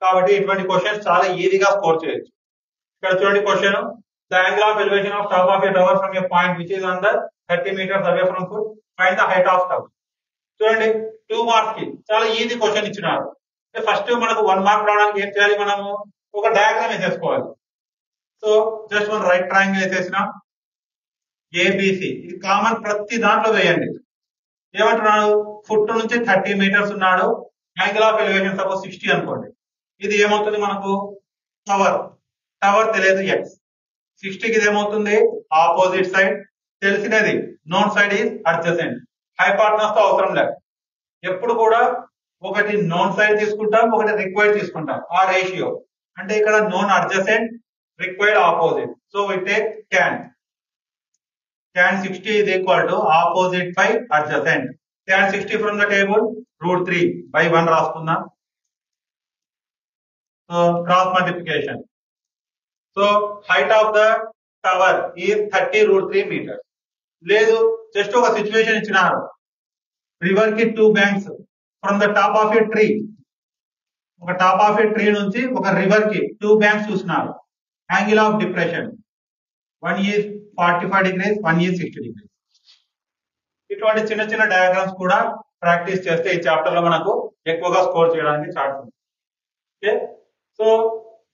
కాబట్టి ఇటువంటి క్వశ్చన్స్ చాలా ఈజీగా స్కోర్ చేయొచ్చు. ఇక్కడ చూడండి question, the angle of elevation of top of a tower from a point which is on the 30 meters away from foot, find the height of tower. చూడండి 2 మార్క్స్ కి చాలా ఈజీ క్వశ్చన్ ఇచ్చినారు. First మనకు 1 mark రావడానికి ఏం చేయాలి, మనము ఒక డయాగ్రామ్ వేసేసుకోవాలి. సో జస్ట్ మనం రైట్ ట్రయాంగిల్ వేసేసినాం ఏబిసి, ఇది కామన్ ప్రతి దాంట్లో వేయండి. ఏమంటున్నాడు, ఫుట్ నుంచి 30 meters ఉన్నాడు, యాంగిల్ ఆఫ్ ఎలివేషన్ సపోజ్ 60 అనుకోండి. ఇది ఏమవుతుంది మనకు, టవర్. టవర్ తెలియదు ఎక్స్, 60కి ఇది ఏమవుతుంది ఆపోజిట్ సైడ్, తెలిసినది నోన్ సైడ్ ఈజ్ అడ్జసెంట్. హైపార్టనస్ తో అవసరం లేదు, ఎప్పుడు కూడా ఒకటి నోన్ సైడ్ తీసుకుంటాం, ఒకటి రిక్వైర్డ్ తీసుకుంటాం. ఆ రేషియో అంటే ఇక్కడ known adjacent, required opposite. So we take tan 60 is equal to opposite by adjacent. Tan 60 from the table √3 by 1 రాసుకుందాం. So cross multiplication. So height of the tower is 30 √3 meters. లేదు, just ఒక situation ఇచ్చినారు, river కి 2 banks from the top of a tree. ఒక top of A tree నుంచి ఒక river కి 2 banks చూసినారు. Angle of depression 1 is 45 degrees, 1 is 60 degrees. ఇటువంటి చిన్న చిన్న డయాగ్రామ్స్ కూడా ప్రాక్టీస్ చేస్తే ఈ చాప్టర్ లో మనకు ఎక్కువగా స్కోర్ చేయడానికి ఛాన్స్ ఉంది. Okay, so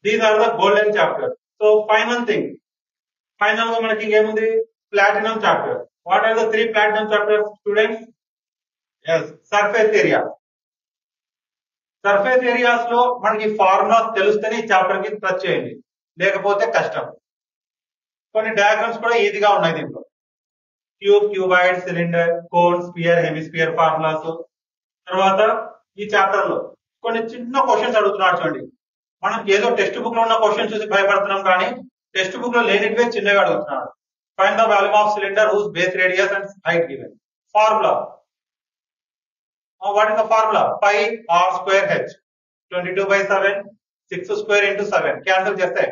these are the golden chapter. So final thing, final గా మనకి ఏముంది, platinum chapter. What are the 3 platinum chapters students? Yes, surface area. Surface areas లో మనకి ఫార్ములాస్ తెలిస్తేనే ఈ చాప్టర్ కి టచ్ చేయండి, లేకపోతే కష్టం. కొన్ని డయాగ్రామ్స్ కూడా ఈజీగా ఉన్నాయి దీంట్లో, cube, cuboid, cylinder, cone, sphere, hemisphere formulas. తర్వాత ఈ చాప్టర్ లో కొన్ని చిన్న క్వశ్చన్స్ అడుగుతున్నాడు చూడండి. మనం ఏదో టెక్స్ట్ బుక్ లో ఉన్న క్వశ్చన్స్ చూసి భయపడుతున్నాం, కానీ టెక్స్ట్ బుక్ లో లేనిటివే చిన్నగా అడుగుతున్నాడు. Find the volume of cylinder whose base radius and height given. Formula, what is the formula, pi r square h, 22/7, 6 square into 7 cancel చేస్తే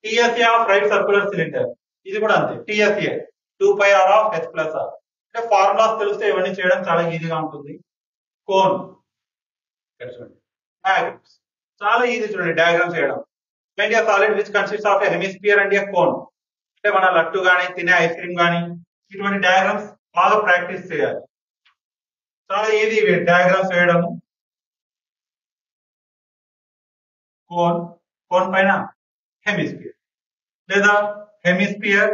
TSA of right circular cylinder, ఇది కూడా అంతే, TSA 2πr of h plus r. అంటే formulas తెలిస్తే ఇవన్నీ చేయడం చాలా ఈజీగా ఉంటుంది. కోన్ డయాగ్రామ్స్ చాలా ఈజీ చూడండి, డయాగ్రామ్స్ చేయడం. Find a solid which consists of a hemisphere and a cone. అంటే మన లడ్డు కానీ తినే ఐస్ క్రీమ్ కానీ ఇటువంటి డయాగ్రామ్స్ బాగా ప్రాక్టీస్ చేయాలి. చాలా ఈజీ డయాగ్రామ్స్ వేయడము. కోన్, కోన్ పైన హెమిస్పియర్, లేదా hemisphere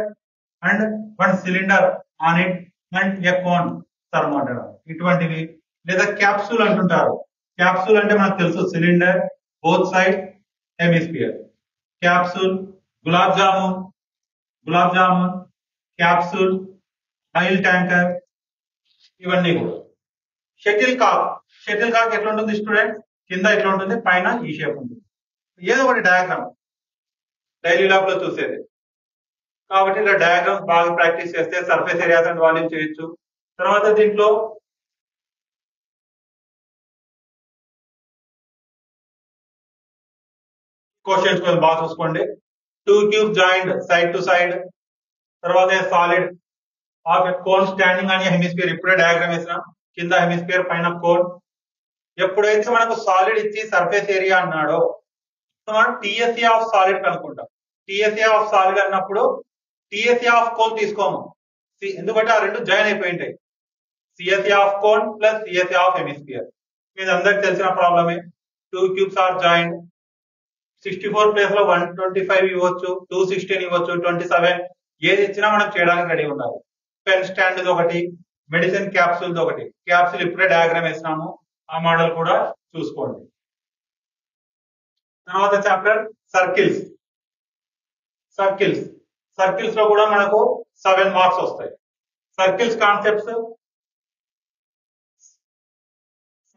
and 1 cylinder on it and a cone surrounded, ఇటువంటివి. లేదా క్యాప్సూల్ అంటుంటారు. క్యాప్సూల్ అంటే మనకు తెలుసు, cylinder, both side hemisphere. Capsule, gulab jamun, capsule, oil tanker, ఇవన్నీ కూడా. షటిల్ కాక్ ఎట్లా ఉంటుంది స్టూడెంట్స్, కింద ఎట్లా ఉంటుంది, పైన ఈ షేప్ ఉంటుంది. ఏదో ఒకటి డయాగ్రామ్ డైలీ ల్యాబ్ లో చూసేది. కాబట్టి ఇలా డయాగ్రామ్స్ బాగా ప్రాక్టీస్ చేస్తే సర్ఫేస్ ఏరియాస్ అండ్ వాల్యూమ్ చేయొచ్చు. తర్వాత దీంట్లో క్వశ్చన్స్ బాగా చూసుకోండి. 2 cubes joined side to side. తర్వాత సాలిడ్ ఆఫ్ కోన్ స్టాండింగ్ అని హెమిస్పియర్, ఇప్పుడే డయాగ్రామ్ వేసినాం, కింద హెమిస్పియర్ పైన కోన్. ఎప్పుడైతే మనకు సాలిడ్ ఇచ్చి సర్ఫేస్ ఏరియా అన్నాడో మనం TSA ఆఫ్ సాలిడ్ కనుక్కుంటాం. TSA ఆఫ్ సాలిడ్ అన్నప్పుడు TSA ఆఫ్ కోన్ తీసుకోము, ఎందుకంటే ఆ రెండు జాయిన్ అయిపోయి ఉంటాయి. CSA of cone plus CSA of hemisphere, ఇది అందరికి తెలిసిన ప్రాబ్లమే. 2 cubes ఆర్ జాయిన్, 64 ప్లేస్ లో 125 ఇవ్వచ్చు, 216 ఇవ్వచ్చు, 27 ఏది ఇచ్చినా మనం చేయడానికి రెడీ ఉండాలి. పెన్ స్టాండ్ ఒకటి, మెడిసిన్ క్యాప్సూల్ ఒకటి. క్యాప్సూల్ ఇప్పుడే డయాగ్రామ్ వేసినాము, ఆ మోడల్ కూడా చూసుకోండి. తర్వాత చాప్టర్ సర్కిల్స్. సర్కిల్స్ లో కూడా మనకు 7 మార్క్స్ వస్తాయి. సర్కిల్స్ కాన్సెప్ట్స్,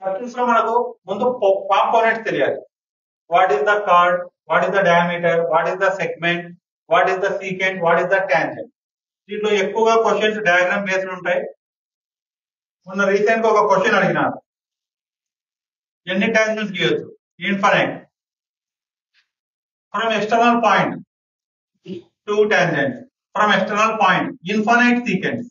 సర్కిల్స్ లో మనకు ముందు కాంపోనెంట్స్ తెలియాలి. What is the card, what is the diameter, what is the segment, what is the secant, what is the tangent. దీంట్లో ఎక్కువగా క్వశ్చన్స్ డయాగ్రామ్ బేస్డ్ ఉంటాయి. మొన్న రీసెంట్ గా ఒక క్వశ్చన్ అడిగినారు, ఎన్ని టాంజెంట్స్ గీయొచ్చు? Infinite. From external point 2 tangents. From external point infinite sequence.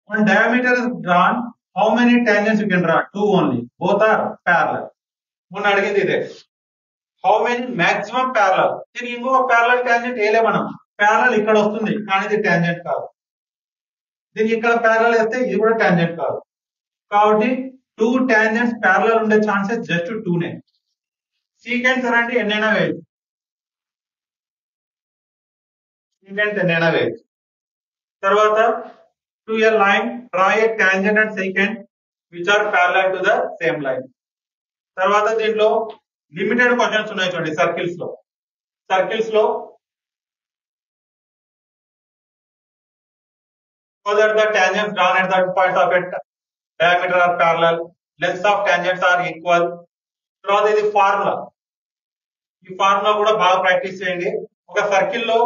When diameter is drawn, how many tangents you can draw? 2 only. Both are parallel. మొన్న అడిగింది ఇదే. How many maximum parallel? దీనికి ఇంకొక parallel tangent వేయలే మనం. Parallel ఇక్కడ వస్తుంది కానీ ఇది tangent కాదు. దీనికి ఇక్కడ parallel వేస్తే ఇది కూడా tangent కాదు. కాబట్టి 2 tangents parallel ఉండే ఛాన్సెస్ జస్ట్ 2 నే. సీకెన్స్ అంటే ఎన్నైనా వేయచ్చు. సీకెన్స్ ఎన్నైనా వేయచ్చు. తర్వాత to a line, draw a tangent and secant which are parallel to the same line. తర్వాత దీంట్లో లిమిటెడ్ క్వశ్చన్స్ ఉన్నాయి చూడండి సర్కిల్స్ లో. సర్కిల్స్ లో so that the tangents drawn at that point of it diameter are parallel, lengths of tangents are equal. తర్వాత ఇది formula. ఈ formula కూడా బాగా ప్రాక్టీస్ చేయండి. ఒక సర్కిల్ లో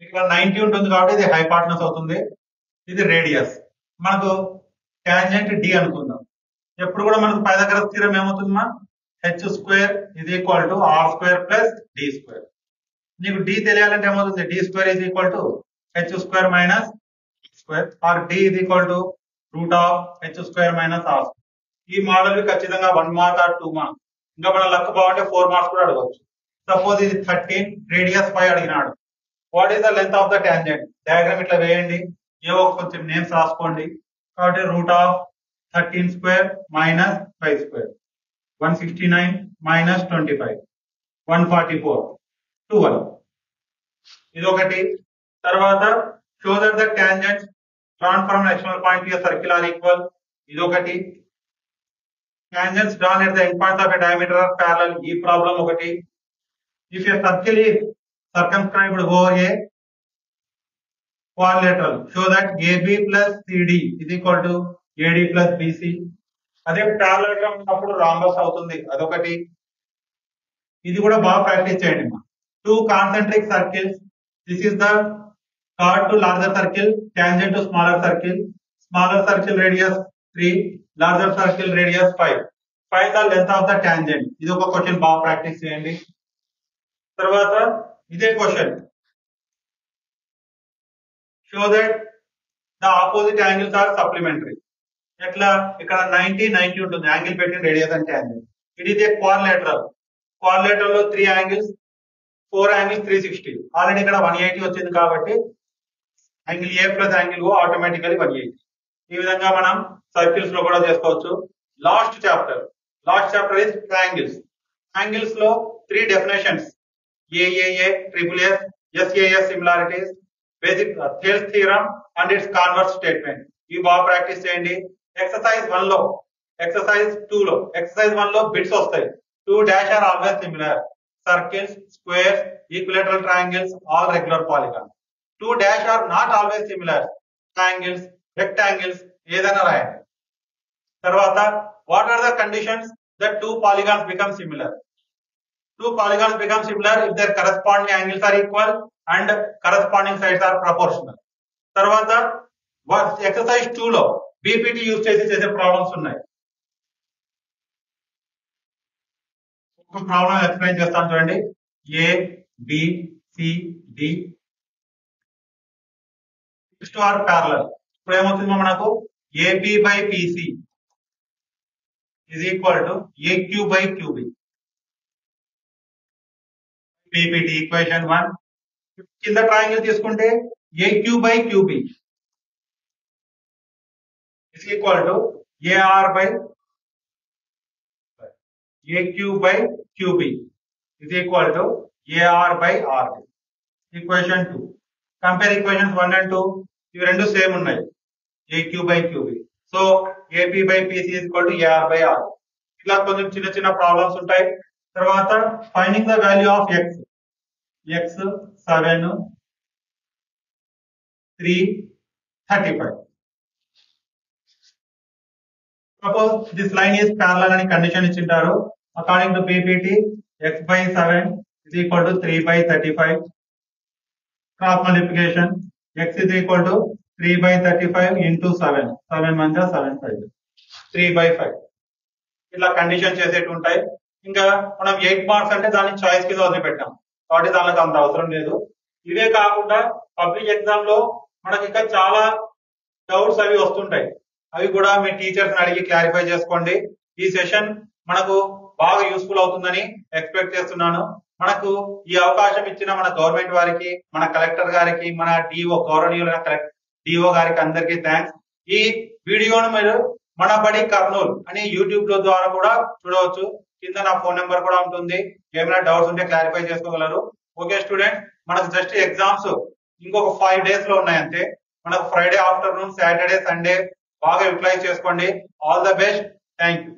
ఇక్కడ 90 ఉంటుంది కాబట్టి ఇది హైపాటనస్ అవుతుంది, ఇది రేడియస్. మనకు టాంజెంట్ డి అనుకుందాం. ఎప్పుడు కూడా మనకు పైథాగరస్ థీరం ఏమవుతుందమ్మా, H square is equal to R square plus D square. నీకు డి తెలియాలంటే ఏమవుతుంది, D square is equal to H square minus square R D is equal to root of H square minus R. ఈ model ఖచ్చితంగా 1 mark or 2 marks, ఇంకా మన luck బాగుంటే 4 marks కూడా అడగవచ్చు. సపోజ్ ఇది 13, రేడియస్ 5 అడిగినాడు. What is the length of the tangent? Diagram ఇట్లా వేయండి, ఏవో కొంచెం నేమ్స్ రాసుకోండి. కాబట్టి root of 13 square minus 5 square 169 minus 25 144 12. ఇది ఒకటి. తర్వాత show that the tangents drawn from an external point to a circle are equal. ఇది ఒకటి. Tangents drawn at the end points of a diameter are parallel. ఈ problem ఒకటి. If a circle is circumscribed over a quadrilateral, show that AB plus CD is equal to AD plus BC. అదే parallelogram ఉన్నప్పుడు rhombus అవుతుంది, అదొకటి. ఇది కూడా బాగా practice చేయండి. 2 concentric circles. This is the chord to larger circle, tangent to smaller circle. Smaller circle radius 3, larger circle radius 5. Find the length of the tangent. ఇది ఒక క్వశ్చన్ బాగా ప్రాక్టీస్ చేయండి. తర్వాత ఇదే question, show that the opposite angles are supplementary. ఎట్లా, ఇక్కడ 90 90 ఉంటుంది angle between radius and tangent. It is a quadrilateral. Quadrilateral లో 3 యాంగిల్స్, 4 యాంగిల్స్ 360. ఆల్రెడీ ఇక్కడ 180 వచ్చింది కాబట్టి angle A plus angle O automatically 180. ఈ విధంగా మనం సర్కిల్స్ లో కూడా చేసుకోవచ్చు. Last chapter is triangles. Triangles లో 3 definitions, AAA, SSS, SAS similarities, basic Thales theorem and its converse statement. ఇవి బాగా ప్రాక్టీస్ చేయండి. ఎక్సర్సైజ్ 1 లో, ఎక్సర్సైజ్ 2 లో, ఎక్సర్సైజ్ 1 లో బిట్స్ వస్తాయి. 2 dash are always similar. Circles, squares, equilateral triangles, all regular polygons. 2 dash are not always similar. Triangles, rectangles, ఏదైనా రాయండి. తర్వాత what are the conditions that 2 polygons become similar? 2 polygons become similar if their corresponding angles are equal and corresponding sides are proportional. తర్వాత exercise 2 లో BPT use చేసే problems ఉన్నాయి. ఒక problem explain చేస్తాను చూడండి. A B C D are parallel. ఇప్పుడు ఏమవుతుందో మనకు AB by PC is equal to AQ by QB. PPT equation 1. కింద ట్రయాంగిల్ తీసుకుంటే AQ by QB is equal to AR by AQ by QB is equal to AR by RB. Equation 2. Compare equations 1 and 2. ఇవి రెండు same ఉన్నాయి, AQ by QB. So AP by PC is equal to AR by R. ఇలా కొంచెం చిన్న చిన్న problems ఉంటాయి. తర్వాత finding the value of x 7 3 35. Suppose this line is parallel అని condition ఇచ్చింటారు. According to PPT, x by 7 is equal to 3 by 35. Cross multiplication, x is equal to 3 by 35 into 7. 7 1 7 5. 3 by 5. ఇలా condition చేసేటి ఉంటాయి. ఇంకా మనం 8 marks అంటే దాన్ని choice కింద వదిలిపెట్టాం కాబట్టి దానికి అంత అవసరం లేదు. ఇదే కాకుండా పబ్లిక్ ఎగ్జామ్ లో మనకి ఇంకా చాలా డౌట్స్ అవి వస్తుంటాయి. అవి కూడా మీ టీచర్స్ అడిగి క్లారిఫై చేసుకోండి. ఈ సెషన్ మనకు బాగా యూస్ఫుల్ అవుతుందని ఎక్స్పెక్ట్ చేస్తున్నాను. మనకు ఈ అవకాశం ఇచ్చిన మన గవర్నమెంట్ వారికి, మన కలెక్టర్ గారికి, మన డిఓ గౌరవనీయులైన డిఓ గారికి అందరికీ థ్యాంక్స్. ఈ వీడియోను మీరు మన బడి కర్నూలు అని యూట్యూబ్ లో ద్వారా కూడా చూడవచ్చు. కింద నా ఫోన్ నెంబర్ కూడా ఉంటుంది. ఏమైనా డౌట్స్ ఉంటే క్లారిఫై చేసుకోగలరు. ఓకే స్టూడెంట్, మనకు జస్ట్ ఎగ్జామ్స్ ఇంకొక 5 days లో ఉన్నాయంటే మనకు ఫ్రైడే ఆఫ్టర్నూన్, సాటర్డే, సండే బాగా యూటిలైజ్ చేసుకోండి. All the best. Thank you.